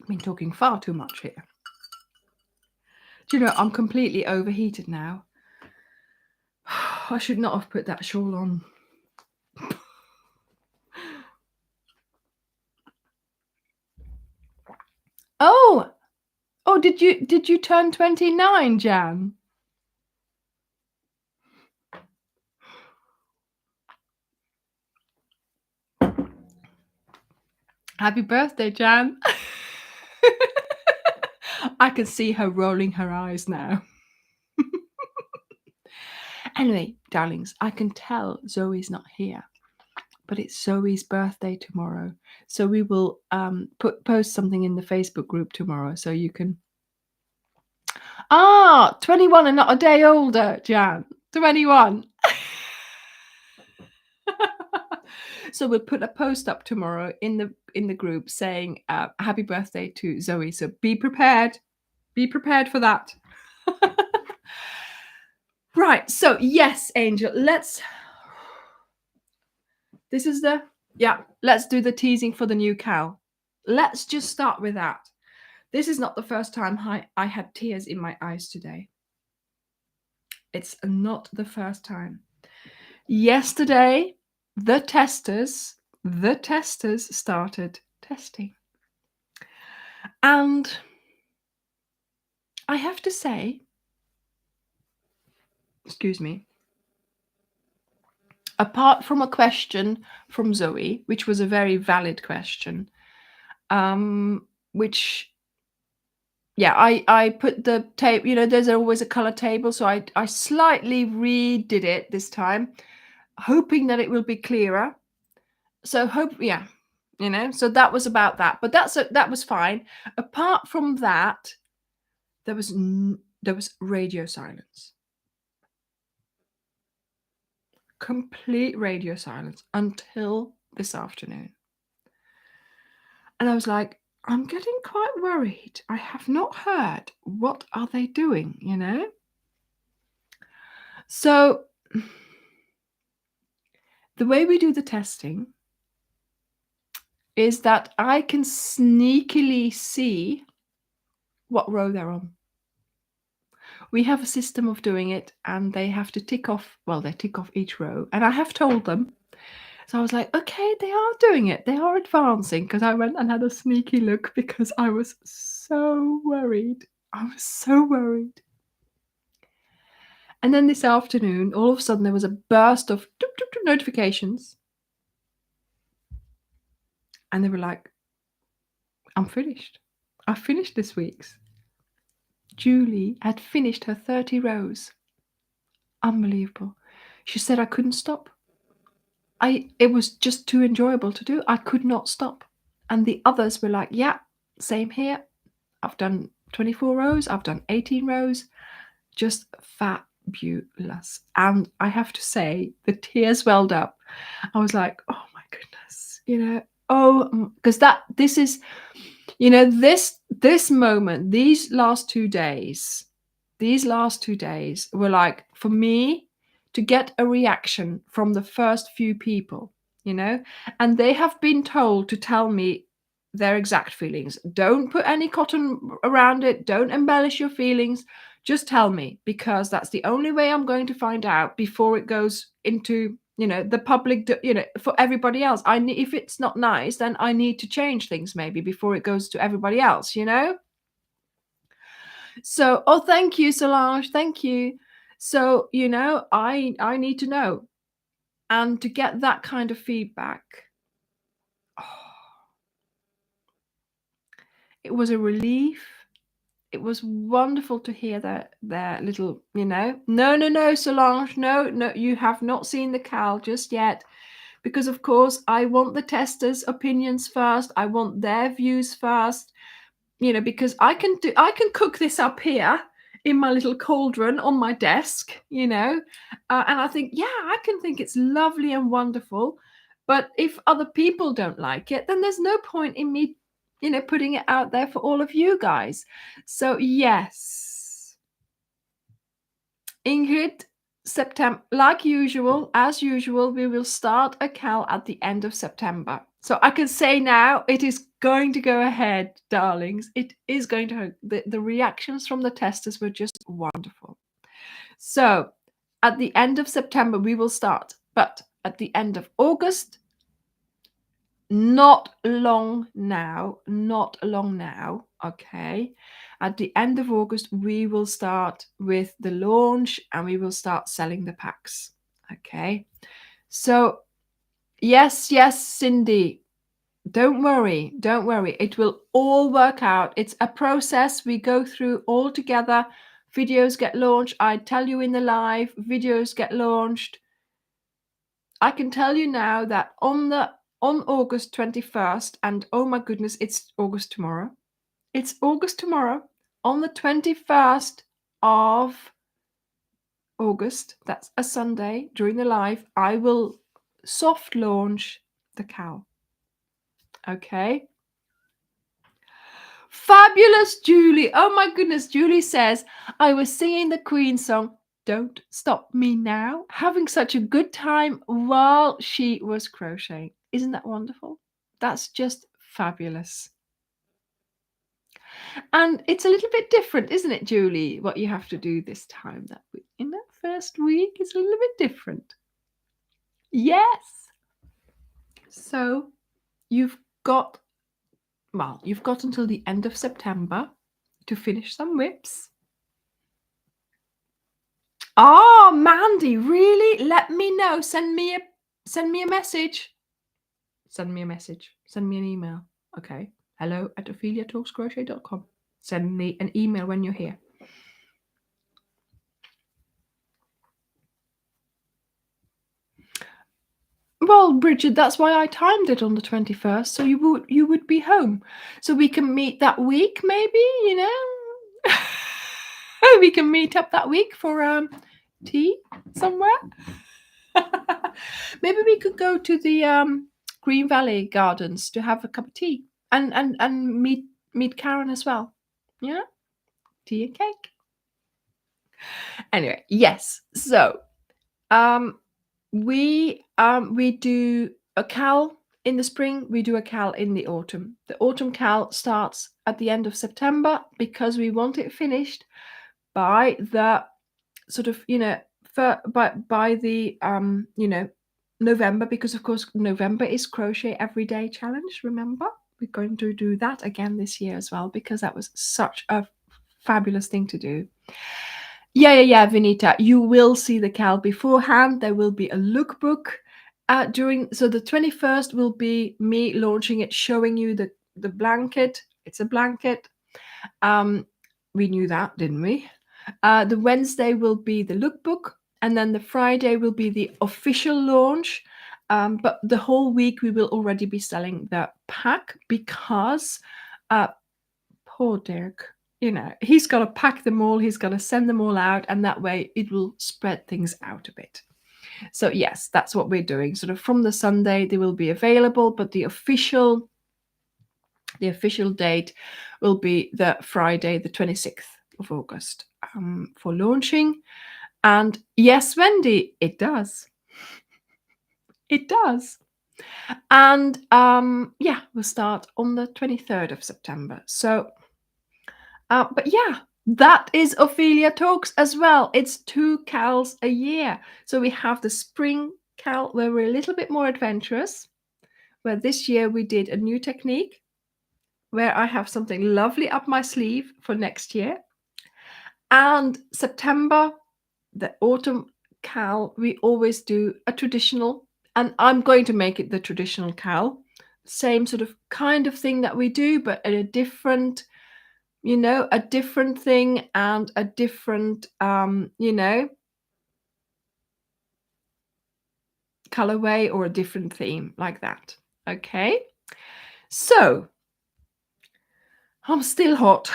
S1: been talking far too much here. Do you know, I'm completely overheated now. I should not have put that shawl on. Oh, did you turn 29, Jan? Happy birthday, Jan. I can see her rolling her eyes now. Anyway, darlings, I can tell Zoe's not here, but it's Zoe's birthday tomorrow. So we will post something in the Facebook group tomorrow so you can... 21 and not a day older, Jan. 21. So we'll put a post up tomorrow in the group saying happy birthday to Zoe. So be prepared. Be prepared for that. Right. So yes, Angel, let's do the teasing for the new cow. Let's just start with that. This is not the first time I had tears in my eyes today. It's not the first time. Yesterday, the testers started testing. And I have to say, excuse me, apart from a question from Zoe, which was a very valid question, which, I put the tape, there's always a color table, so I slightly redid it this time, hoping that it will be clearer. So so that was about that, but that was fine. Apart from that, there was radio silence. Complete radio silence until this afternoon. And I was like, I'm getting quite worried. I have not heard. What are they doing, So the way we do the testing is that I can sneakily see what row they're on. We have a system of doing it, and they have to tick off each row. And I have told them. So I was like, okay, they are doing it. They are advancing, because I went and had a sneaky look because I was so worried. And then this afternoon, all of a sudden, there was a burst of notifications. And they were like, I'm finished. I finished this week's. Julie had finished her 30 rows. Unbelievable. She said I couldn't stop. It was just too enjoyable to do. I could not stop. And the others were like, yeah, same here. I've done 24 rows, I've done 18 rows. Just fabulous. And I have to say, the tears welled up. I was like, oh my goodness, because this is, this moment, these last 2 days were like, for me to get a reaction from the first few people, and they have been told to tell me their exact feelings. Don't put any cotton around it. Don't embellish your feelings. Just tell me, because that's the only way I'm going to find out before it goes into, the public, for everybody else. If it's not nice, then I need to change things maybe before it goes to everybody else, So, oh, thank you, Solange. Thank you. So, I need to know. And to get that kind of feedback, it was a relief. It was wonderful to hear their little, no, Solange, no, you have not seen the cowl just yet. Because of course I want the testers' opinions first. I want their views first. Because I can cook this up here in my little cauldron on my desk, and I think, I can think it's lovely and wonderful. But if other people don't like it, then there's no point in me, putting it out there for all of you guys. So yes, Ingrid, September, as usual, we will start a cal at the end of September. So I can say now it is going to go ahead, darlings. It is going to. The reactions from the testers were just wonderful. So at the end of September, we will start. But at the end of August, not long now, okay? At the end of August, we will start with the launch and we will start selling the packs, okay? So, yes, Cindy, don't worry. It will all work out. It's a process we go through all together. Videos get launched. I tell you in the live, videos get launched. I can tell you now that on August 21st, and oh my goodness, it's August tomorrow. It's August tomorrow. On the 21st of August, that's a Sunday, during the live, I will soft launch the cowl. Okay. Fabulous, Julie. Oh my goodness. Julie says, I was singing the Queen song, Don't Stop Me Now, having such a good time while she was crocheting. Isn't that wonderful? That's just fabulous. And it's a little bit different, isn't it, Julie? What you have to do this time, that week. In that first week, it's a little bit different. Yes. So you've got until the end of September to finish some whips. Oh, Mandy, really? Let me know. Send me a message. Send me a message. Send me an email. Okay. hello@opheliatalkscrochet.com. Send me an email when you're here. Well, Bridget, that's why I timed it on the 21st, so you would be home. So we can meet that week, maybe, we can meet up that week for tea somewhere. Maybe we could go to the Green Valley Gardens to have a cup of tea and meet Karen as well. Yeah, tea and cake. Anyway, yes. So, we do a cal in the spring. We do a cal in the autumn. The autumn cal starts at the end of September because we want it finished by the sort of by the November, because of course November is Crochet Everyday Challenge. Remember, we're going to do that again this year as well because that was such a fabulous thing to do. Yeah, Vinita, you will see the cal beforehand. There will be a lookbook so the 21st will be me launching it, showing you the blanket. It's a blanket. We knew that, didn't we? The Wednesday will be the lookbook, and then the Friday will be the official launch. But the whole week we will already be selling the pack because poor Dirk. he's got to pack them all, he's got to send them all out, and that way it will spread things out a bit. So yes, that's what we're doing. Sort of from the Sunday they will be available, but the official date will be the Friday, the 26th of August, for launching. And yes, Wendy, it does. It does. And yeah, we'll start on the 23rd of September. So, but yeah, that is Ophelia Talks as well. It's 2 cals a year. So we have the spring cal where we're a little bit more adventurous, where this year we did a new technique where I have something lovely up my sleeve for next year. And September, the autumn cal, we always do a traditional, and I'm going to make it the traditional cal. Same sort of kind of thing that we do, but at a different, a different thing and a different, colorway or a different theme like that. Okay. So I'm still hot.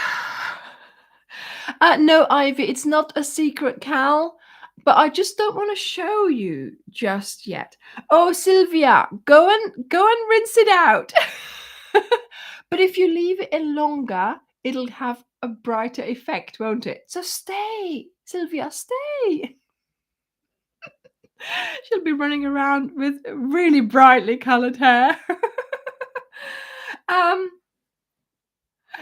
S1: No, Ivy, it's not a secret cal, but I just don't want to show you just yet. Oh, Sylvia, go and rinse it out. But if you leave it in longer, it'll have a brighter effect, won't it? So stay, Sylvia, stay. She'll be running around with really brightly colored hair.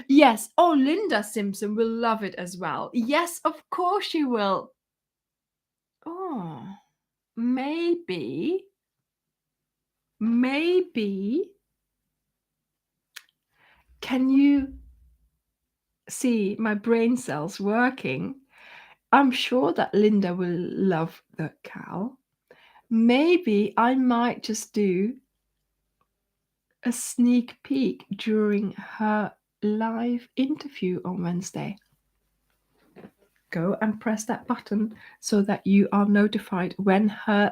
S1: Yes. Oh, Linda Simpson will love it as well. Yes, of course she will. Oh, maybe can you see my brain cells working? I'm sure that Linda will love the cal. Maybe I might just do a sneak peek during her live interview on Wednesday. Go and press that button so that you are notified when her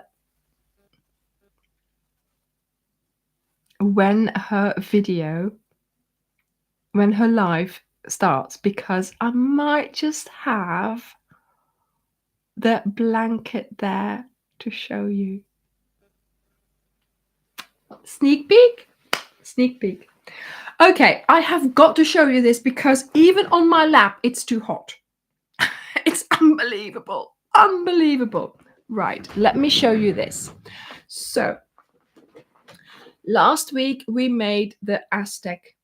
S1: live starts, because I might just have the blanket there to show you. Sneak peek. Okay, I have got to show you this because even on my lap it's too hot. It's unbelievable. Right, let me show you this. So last week we made the Aztec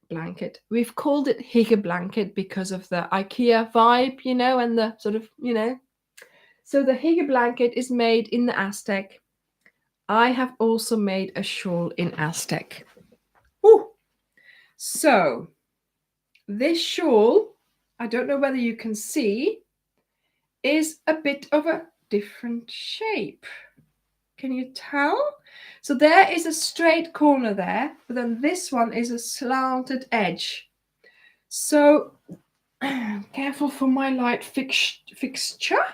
S1: blanket. We've called it Hygge blanket because of the IKEA vibe, and the sort of, So the Hygge blanket is made in the Aztec. I have also made a shawl in Aztec. Ooh. So this shawl, I don't know whether you can see, is a bit of a different shape. Can you tell? So there is a straight corner there, but then this one is a slanted edge. So careful for my light fixture.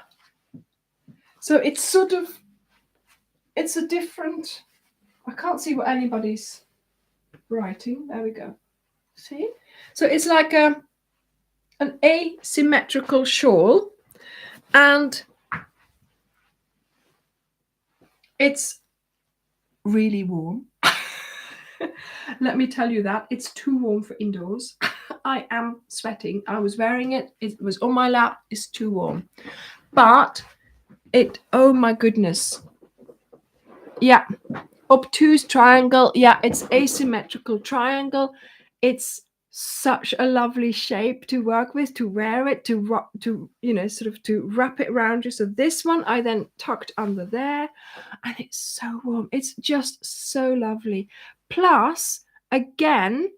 S1: So it's sort of, it's a different, I can't see what anybody's writing. There we go. See? So it's like an asymmetrical shawl, and it's really warm. Let me tell you that. It's too warm for indoors. I am sweating. I was wearing it. It was on my lap. It's too warm. But oh my goodness. Yeah. Obtuse triangle. Yeah, it's asymmetrical triangle. It's such a lovely shape to work with, to wear it, to sort of to wrap it around you. So this one I then tucked under there, and it's so warm. It's just so lovely. Plus, again,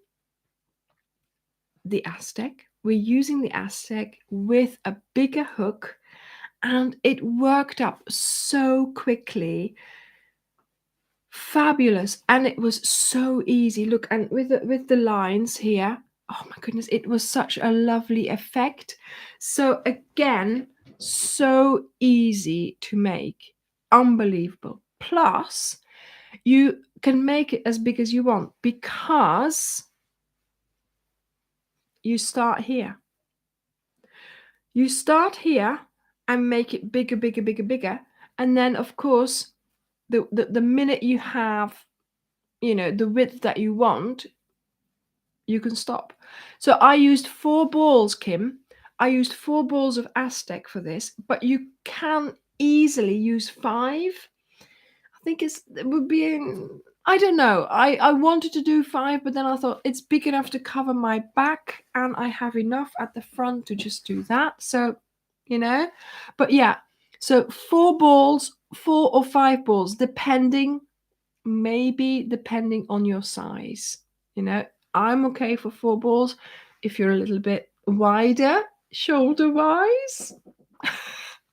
S1: the Aztec. We're using the Aztec with a bigger hook, and it worked up so quickly. Fabulous. And it was so easy. Look, and with the lines here, oh my goodness, it was such a lovely effect. So again, so easy to make. Unbelievable. Plus, you can make it as big as you want, because you start here. You start here and make it bigger, bigger, bigger, bigger. And then, of course, the minute you have, the width that you want, you can stop. So I used 4 balls, Kim. I used 4 balls of Aztec for this, but you can easily use 5. I think it would be, I don't know. I wanted to do 5, but then I thought it's big enough to cover my back, and I have enough at the front to just do that. So, but yeah. So 4 balls, 4 or 5 balls, depending on your size. I'm okay for 4 balls. If you're a little bit wider, shoulder wise,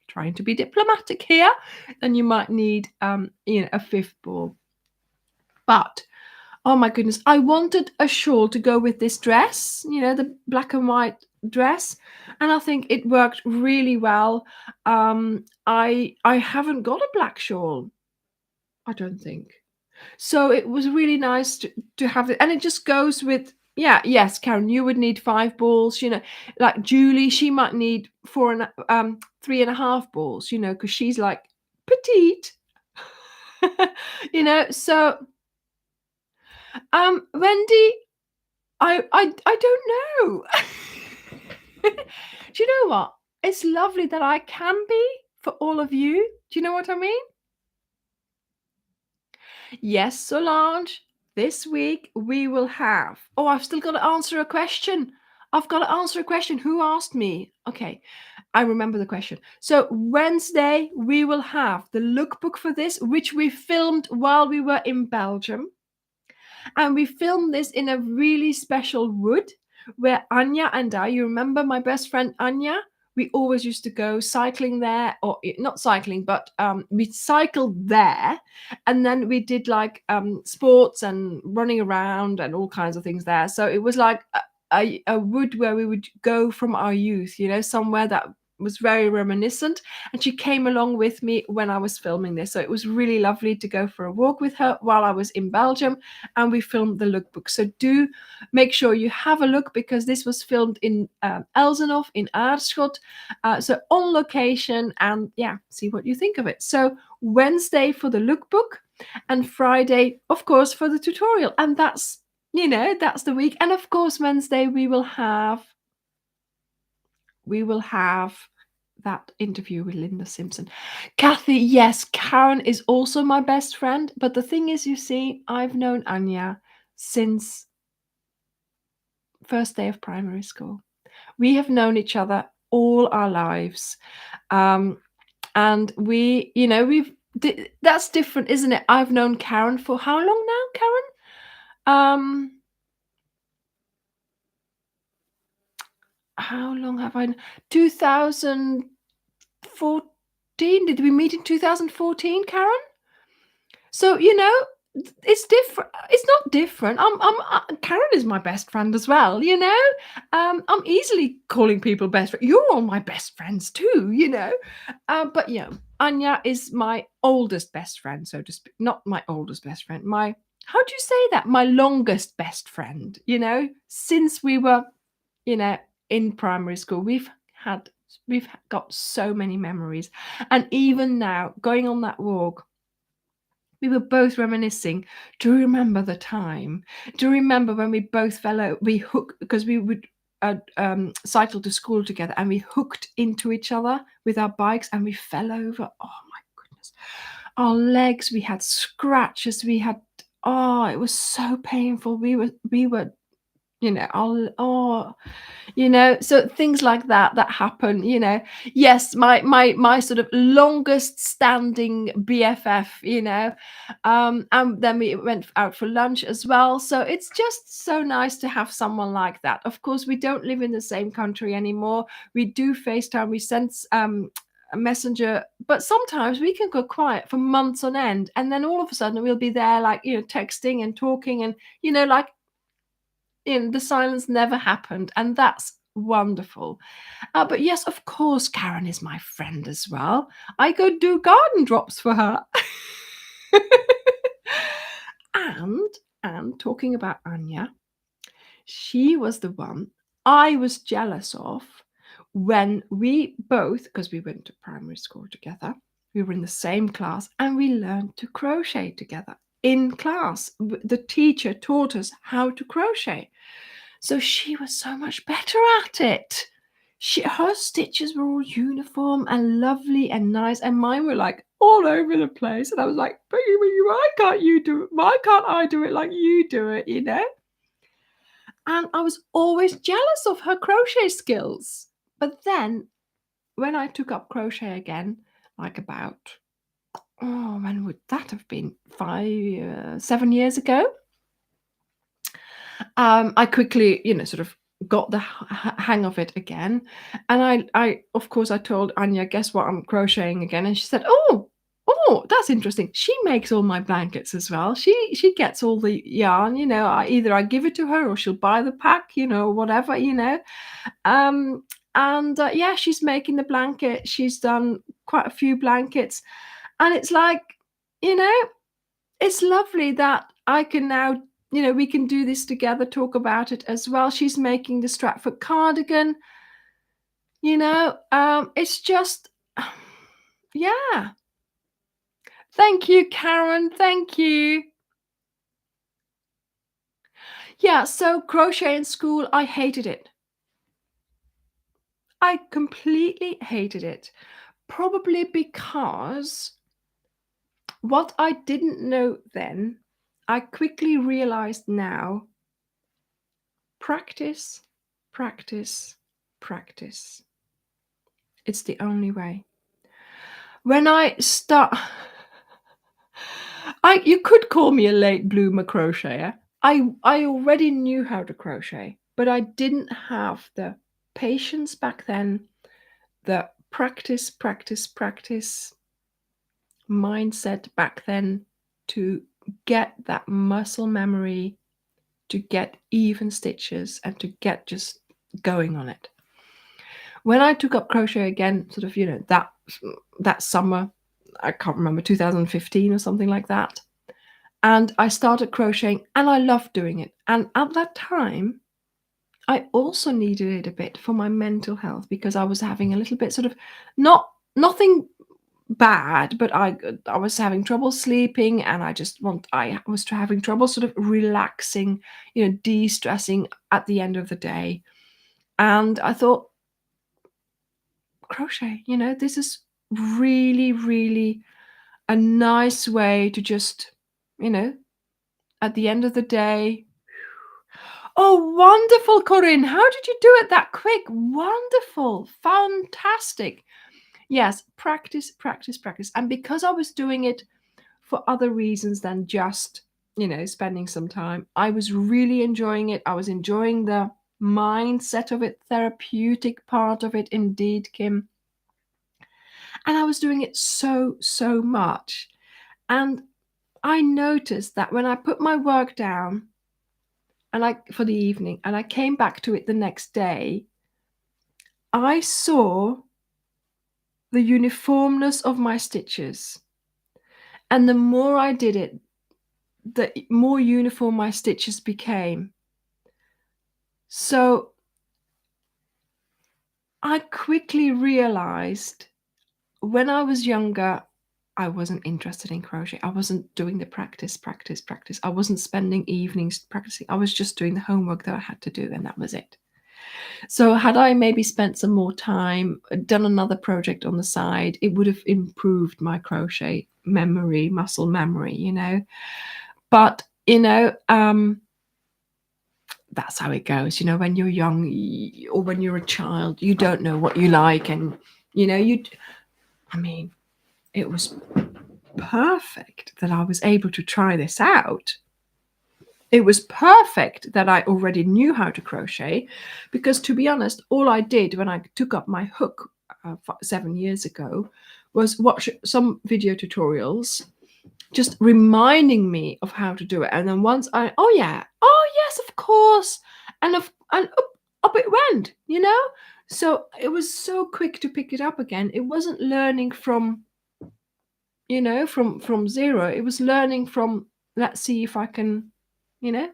S1: trying to be diplomatic here, then you might need a 5th ball. But oh my goodness, I wanted a shawl to go with this dress, the black and white dress, and I think it worked really well. I haven't got a black shawl, I don't think. So it was really nice to have it, and it just goes with, yes, Karen, you would need 5 balls, like Julie, she might need 3.5 balls, because she's like petite. So Wendy, I don't know. Do you know what? It's lovely that I can be for all of you. Do you know what I mean? Yes, Solange, this week we will have. Oh, I've still got to answer a question. Who asked me? Okay, I remember the question. So Wednesday we will have the lookbook for this, which we filmed while we were in Belgium. And we filmed this in a really special wood where Anja and I, you remember my best friend Anja? We always used to go cycling there, or not cycling, but we cycled there. And then we did like sports and running around and all kinds of things there. So it was like a wood where we would go from our youth, somewhere that was very reminiscent, and she came along with me when I was filming this. So it was really lovely to go for a walk with her while I was in Belgium, and we filmed the lookbook. So do make sure you have a look, because this was filmed in Elsenhof in Aarschot, so on location, and see what you think of it. So Wednesday for the lookbook, and Friday, of course, for the tutorial, and that's the week. And of course, Wednesday we will have that interview with Linda Simpson. Kathy, yes, Karen is also my best friend. But the thing is, you see, I've known Anja since first day of primary school. We have known each other all our lives. And that's different, isn't it? I've known Karen for how long now, Karen? How long have I? 2014. Did we meet in 2014, Karen? So it's different. It's not different. Karen is my best friend as well. I'm easily calling people best friend. You're all my best friends too. But Anja is my oldest best friend, so to speak. Not my oldest best friend. How do you say that? My longest best friend. Since we were, in primary school, we've got so many memories. And even now, going on that walk, we were both reminiscing. Do you remember the time? Do you remember when we both fell out? We hooked, because we would cycle to school together, and we hooked into each other with our bikes, and we fell over. Oh my goodness. Our legs, we had scratches. It was so painful. We were so things like that happen. Yes, my sort of longest standing BFF, and then we went out for lunch as well. So it's just so nice to have someone like that. Of course, we don't live in the same country anymore. We do FaceTime, we send a messenger, but sometimes we can go quiet for months on end, and then all of a sudden we'll be there, like, texting and talking, and like the silence never happened, and that's wonderful. But yes, of course, Karen is my friend as well. I go do garden drops for her. And talking about Anja, she was the one I was jealous of when we both, because we went to primary school together, we were in the same class and we learned to crochet together in class. The teacher taught us how to crochet. So she was so much better at it. Her stitches were all uniform and lovely and nice, and mine were like all over the place. And I was like, baby, why can't you do it? Why can't I do it like you do it? You know? And I was always jealous of her crochet skills. But then when I took up crochet again, like about, oh, when would that have been? 7 years ago. I quickly, sort of got the hang of it again. And I, of course, I told Anja, guess what? I'm crocheting again. And she said, oh, that's interesting. She makes all my blankets as well. She gets all the yarn, either I give it to her or she'll buy the pack, whatever, And yeah, she's making the blanket. She's done quite a few blankets. And it's like, it's lovely that I can now, we can do this together, talk about it as well. She's making the Stratford cardigan, it's just, yeah. Thank you, Karen. Thank you. Yeah, so crochet in school, I hated it. I completely hated it. Probably because what I didn't know then, I quickly realized now. Practice, practice, practice. It's the only way. When I start, you could call me a late bloomer crocheter. I already knew how to crochet, but I didn't have the patience back then, the practice mindset back then to get that muscle memory, to get even stitches and to get just going on it. When I took up crochet again, sort of, that summer, I can't remember, 2015 or something like that. And I started crocheting and I loved doing it. And at that time, I also needed it a bit for my mental health because I was having a little bit sort of nothing bad, but I was having trouble sleeping and I was having trouble sort of relaxing, de-stressing at the end of the day. And I thought, crochet, this is really, really a nice way to just, at the end of the day. Oh, wonderful, Corinne. How did you do it that quick? Wonderful. Fantastic. Yes, practice, practice, practice. And because I was doing it for other reasons than just, spending some time, I was really enjoying it. I was enjoying the mindset of it, therapeutic part of it, indeed, Kim. And I was doing it so, so much. And I noticed that when I put my work down for the evening and I came back to it the next day, I saw the uniformness of my stitches. And the more I did it, the more uniform my stitches became. So I quickly realized when I was younger, I wasn't interested in crochet. I wasn't doing the practice. I wasn't spending evenings practicing. I was just doing the homework that I had to do, and that was it. So had I maybe spent some more time, done another project on the side, it would have improved my crochet memory, muscle memory, But, that's how it goes. When you're young or when you're a child, you don't know what you like. And, it was perfect that I was able to try this out. It was perfect that I already knew how to crochet because, to be honest, all I did when I took up my hook 7 years ago was watch some video tutorials, just reminding me of how to do it. And then once oh yes, of course. And up it went, So it was so quick to pick it up again. It wasn't learning from, from zero. It was learning from, let's see if I can,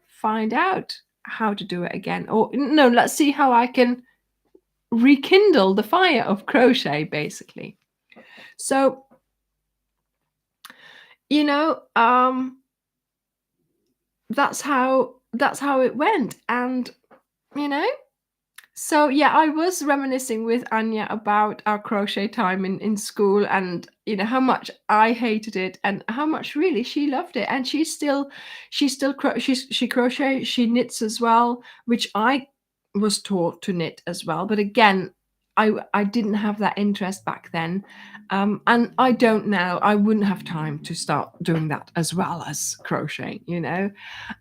S1: find out how to do it again. Or no, let's see how I can rekindle the fire of crochet, basically. So, you know, that's how it went. And you know, so yeah, I was reminiscing with Anja about our crochet time in school, and you know how much I hated it and how much really she loved it. And she crochets, she knits as well, which I was taught to knit as well. But again, I didn't have that interest back then, and I don't now. I wouldn't have time to start doing that as well as crocheting, you know.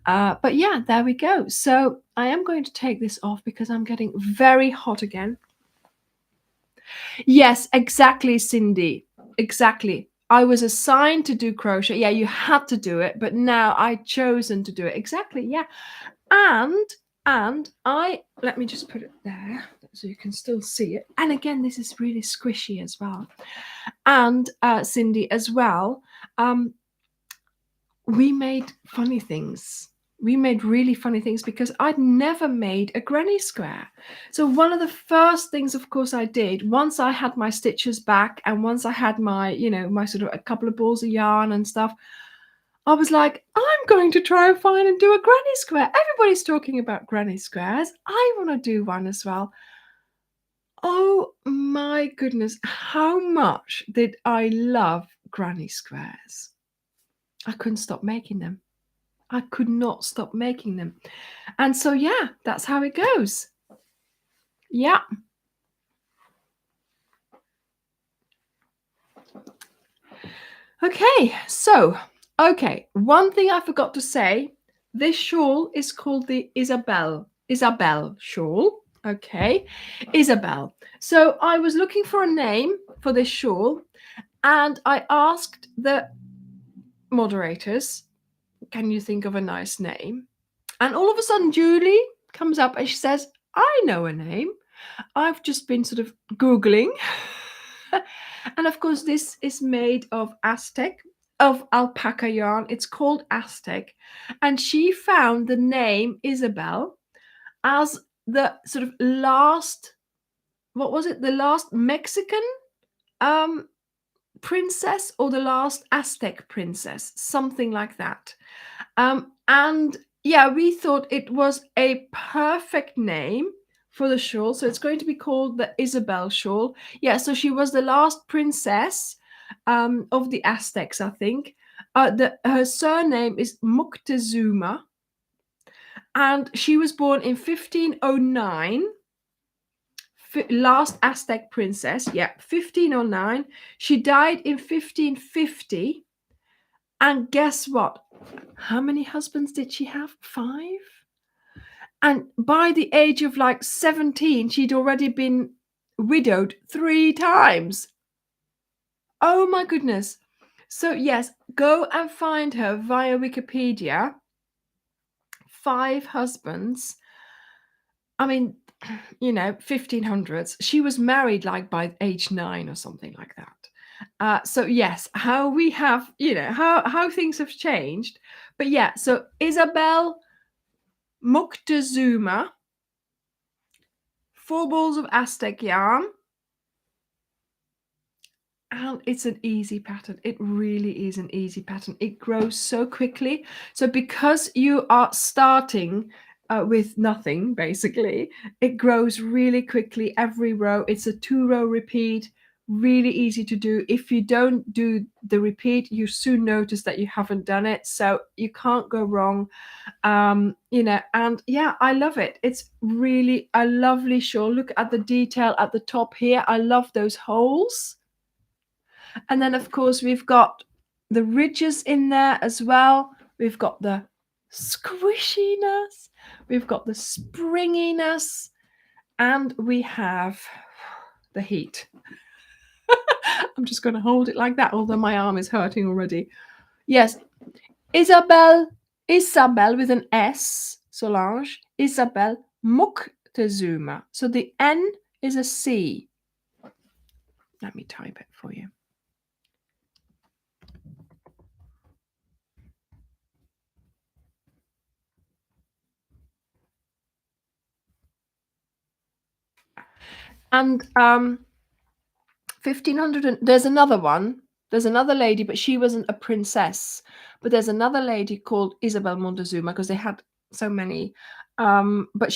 S1: But yeah, there we go. So I am going to take this off because I'm getting very hot again. Yes, exactly, Cindy. Exactly. I was assigned to do crochet. Yeah, you had to do it, but now I've chosen to do it. Exactly. Yeah. And I let me just put it there so you can still see it. And again, this is really squishy as well. And Cindy as well. We made funny things. We made really funny things because I'd never made a granny square. So one of the first things, of course, I did once I had my stitches back and once I had my, you know, my sort of a couple of balls of yarn and stuff, I was like, I'm going to try and find and do a granny square. Everybody's talking about granny squares. I want to do one as well. Oh my goodness, how much did I love granny squares? I couldn't stop making them. I could not stop making them. And so, yeah, that's how it goes. Yeah. Okay. So, okay. One thing I forgot to say, this shawl is called the Isabel shawl. Okay. Isabel. So I was looking for a name for this shawl and I asked the moderators, can you think of a nice name? And all of a sudden, Julie comes up and she says, I know a name. I've just been sort of Googling. And of course, this is made of alpaca yarn. It's called Aztec. And she found the name Isabel as the sort of last, what was it? The last Mexican um, princess or the last Aztec princess, something like that. And yeah, we thought it was a perfect name for the shawl. So it's going to be called the Isabel shawl. Yeah, so she was the last princess of the Aztecs, I think. Her surname is Moctezuma, and she was born in 1509. Last Aztec princess, yeah, 1509. She died in 1550. And guess what? How many husbands did she have? 5? And by the age of like 17, she'd already been widowed 3 times. Oh my goodness. So, yes, go and find her via Wikipedia. 5 husbands. I mean, you know, 1500s. She was married like by age 9 or something like that. So yes, how we have, you know, how things have changed. But yeah, so Isabel Moctezuma, 4 balls of Aztec yarn. And it's an easy pattern. It really is an easy pattern. It grows so quickly. So because you are starting with nothing, basically, it grows really quickly every row. It's a 2-row repeat, really easy to do. If you don't do the repeat, you soon notice that you haven't done it. So you can't go wrong. You know, and yeah, I love it. It's really a lovely shawl. Look at the detail at the top here. I love those holes. And then, of course, we've got the ridges in there as well. We've got the squishiness. We've got the springiness. And we have the heat. I'm just going to hold it like that, although my arm is hurting already. Yes, Isabel with an S, Solange. Isabel Moctezuma. So the N is a C. Let me type it for you. And 1500 and there's another one. There's another lady, but she wasn't a princess. But there's another lady called Isabel Montezuma because they had so many. But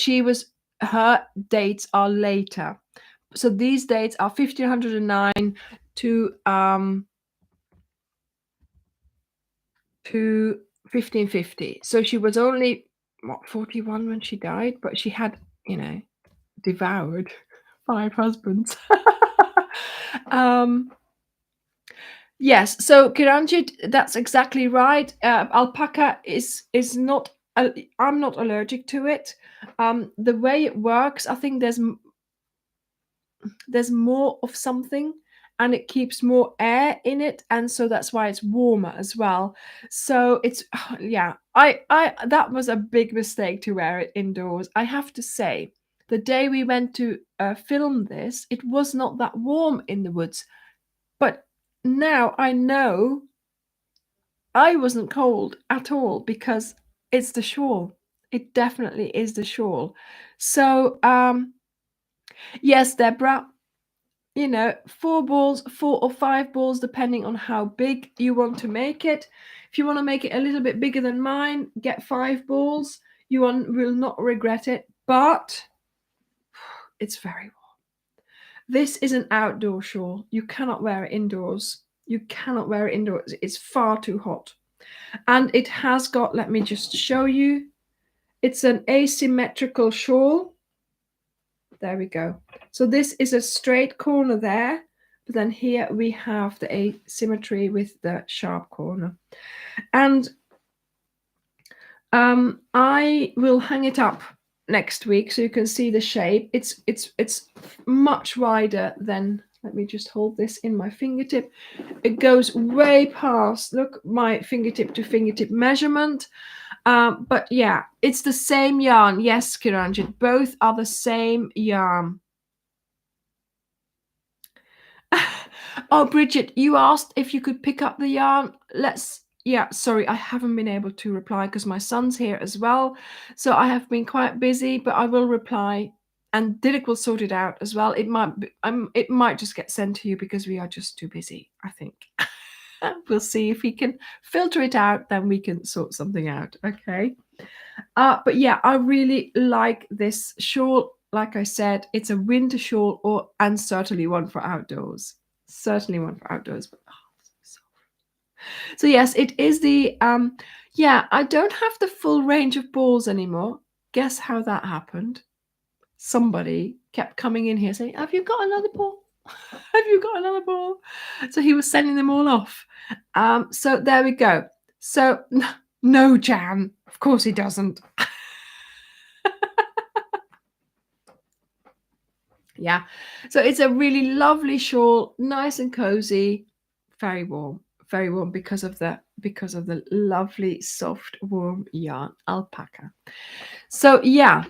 S1: her dates are later. So these dates are 1509 to 1550. So she was only, what, 41 when she died, but she had, devoured 5 husbands. Yes, so Kiranjit, that's exactly right. Alpaca is not. I'm not allergic to it. The way it works, I think there's more of something, and it keeps more air in it, and so that's why it's warmer as well. So it's yeah. I that was a big mistake to wear it indoors. I have to say, the day we went to film this, it was not that warm in the woods, but now I know I wasn't cold at all because it's the shawl. It definitely is the shawl. So, yes, Deborah, 4 or 5 balls, depending on how big you want to make it. If you want to make it a little bit bigger than mine, get 5 balls. You will not regret it, but it's very warm. This is an outdoor shawl. You cannot wear it indoors. You cannot wear it indoors. It's far too hot. And it has got, let me just show you, it's an asymmetrical shawl. There we go. So this is a straight corner there, but then here we have the asymmetry with the sharp corner. And I will hang it up next week so you can see the shape. It's much wider than, let me just hold this in my fingertip. It goes way past, look, my fingertip to fingertip measurement. But yeah, it's the same yarn. Yes, Kiranjit, both are the same yarn. Oh, Bridget, you asked if you could pick up the yarn. Yeah, sorry, I haven't been able to reply because my son's here as well. So I have been quite busy, but I will reply, and Didic will sort it out as well. It might just get sent to you because we are just too busy, I think. We'll see if he can filter it out, then we can sort something out. Okay. But yeah, I really like this shawl. Like I said, it's a winter shawl, and certainly one for outdoors. Certainly one for outdoors. But so yes, it is the yeah, I don't have the full range of balls anymore. Guess how that happened? Somebody kept coming in here saying, "Have you got another ball? Have you got another ball?" So he was sending them all off. So there we go. So no, Jan, of course he doesn't. Yeah, so it's a really lovely shawl, nice and cozy, very warm because of the lovely soft warm yarn alpaca. So yeah,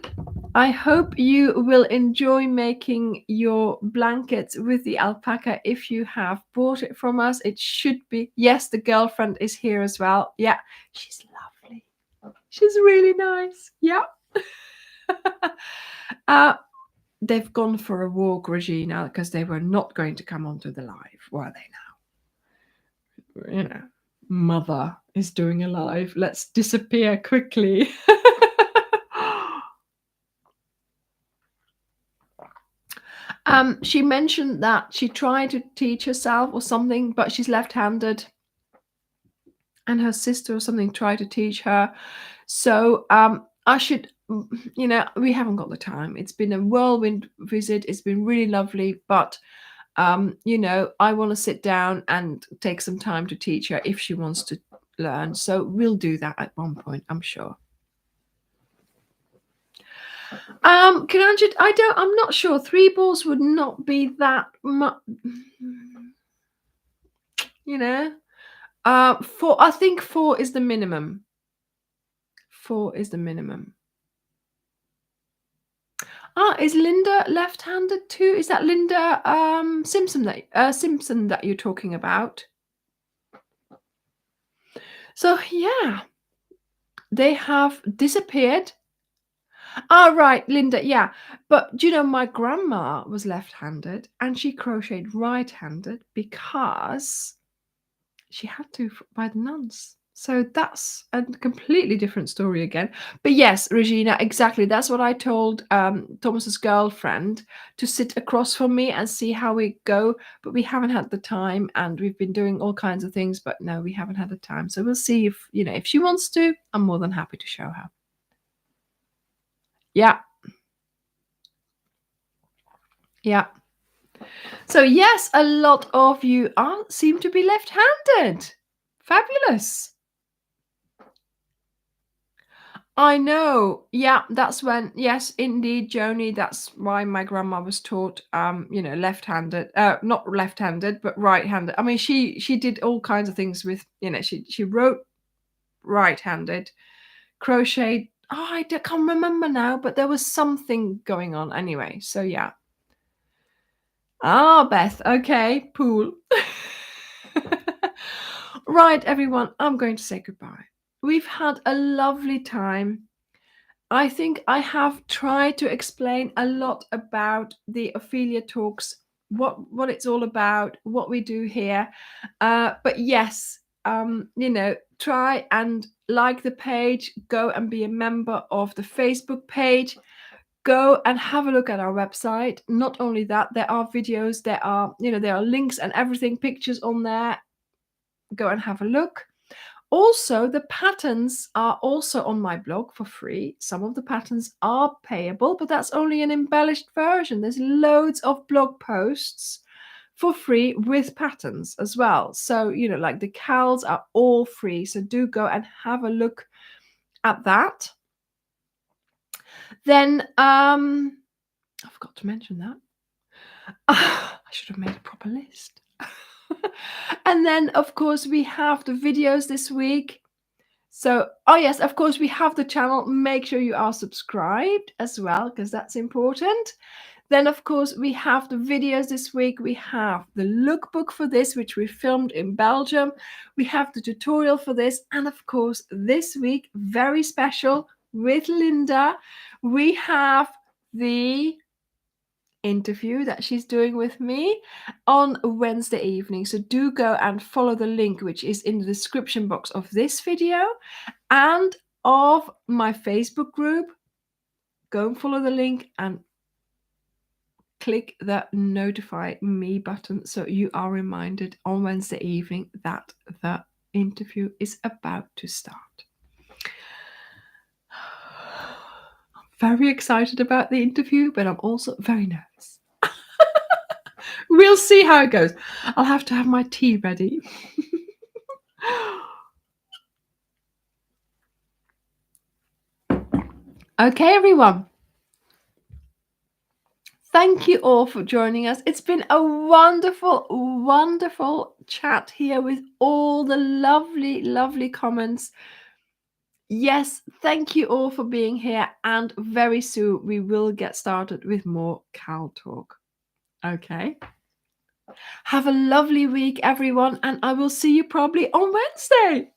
S1: I hope you will enjoy making your blankets with the alpaca. If you have bought it from us, it should be, yes, the girlfriend is here as well. Yeah, she's lovely, she's really nice. Yeah. They've gone for a walk, Regina, because they were not going to come onto the live, were they now? Mother is doing a live. Let's disappear quickly. She mentioned that she tried to teach herself or something, but she's left-handed, and her sister or something tried to teach her. So I should, we haven't got the time. It's been a whirlwind visit. It's been really lovely, but I want to sit down and take some time to teach her if she wants to learn. So we'll do that at one point, I'm sure. Kiranjit, I'm not sure. 3 balls would not be that much, 4, I think 4 is the minimum. 4 is the minimum. Is Linda left-handed too? Is that Linda Simpson that you're talking about? So yeah, they have disappeared. Ah, right, Linda, yeah. But do you know my grandma was left-handed and she crocheted right-handed because she had to by the nuns. So that's a completely different story again. But yes, Regina, exactly. That's what I told Thomas's girlfriend to sit across from me and see how we go. But we haven't had the time, and we've been doing all kinds of things. But no, we haven't had the time. So we'll see if if she wants to. I'm more than happy to show her. Yeah, yeah. So yes, a lot of you seem to be left-handed. Fabulous. I know. Yeah, that's when, yes, indeed, Joni, that's why my grandma was taught left-handed, not left-handed, but right-handed. I mean, she did all kinds of things with, she wrote right-handed, crocheted. Oh, can't remember now, but there was something going on anyway. So yeah. Ah, Beth. Okay, pool. Right, everyone, I'm going to say goodbye. We've had a lovely time. I think I have tried to explain a lot about the Ophelia Talks, what it's all about, what we do here. But yes, try and like the page, go and be a member of the Facebook page. Go and have a look at our website. Not only that, there are videos, there are links and everything, pictures on there. Go and have a look. Also, the patterns are also on my blog for free. Some of the patterns are payable, but that's only an embellished version. There's loads of blog posts for free with patterns as well. So, like the cowls are all free. So do go and have a look at that. Then I forgot to mention that. I should have made a proper list. And then, of course, we have the videos this week. So, oh yes, of course, we have the channel. Make sure you are subscribed as well, because that's important. Then, of course, we have the videos this week. We have the lookbook for this, which we filmed in Belgium. We have the tutorial for this. And of course, this week, very special with Linda, we have the interview that she's doing with me on Wednesday evening. So do go and follow the link, which is in the description box of this video and of my Facebook group. Go and follow the link and click the notify me button so you are reminded on Wednesday evening that the interview is about to start. I'm very excited about the interview, but I'm also very nervous. We'll see how it goes. I'll have to have my tea ready. Okay, everyone. Thank you all for joining us. It's been a wonderful, wonderful chat here with all the lovely, lovely comments. Yes, thank you all for being here. And very soon we will get started with more cow talk. Okay. Have a lovely week, everyone. And I will see you probably on Wednesday.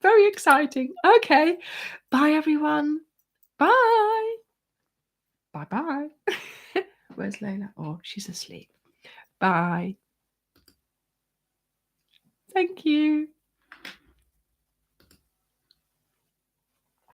S1: Very exciting. Okay. Bye, everyone. Bye. Bye-bye. Where's Layla? Oh, she's asleep. Bye. Thank you.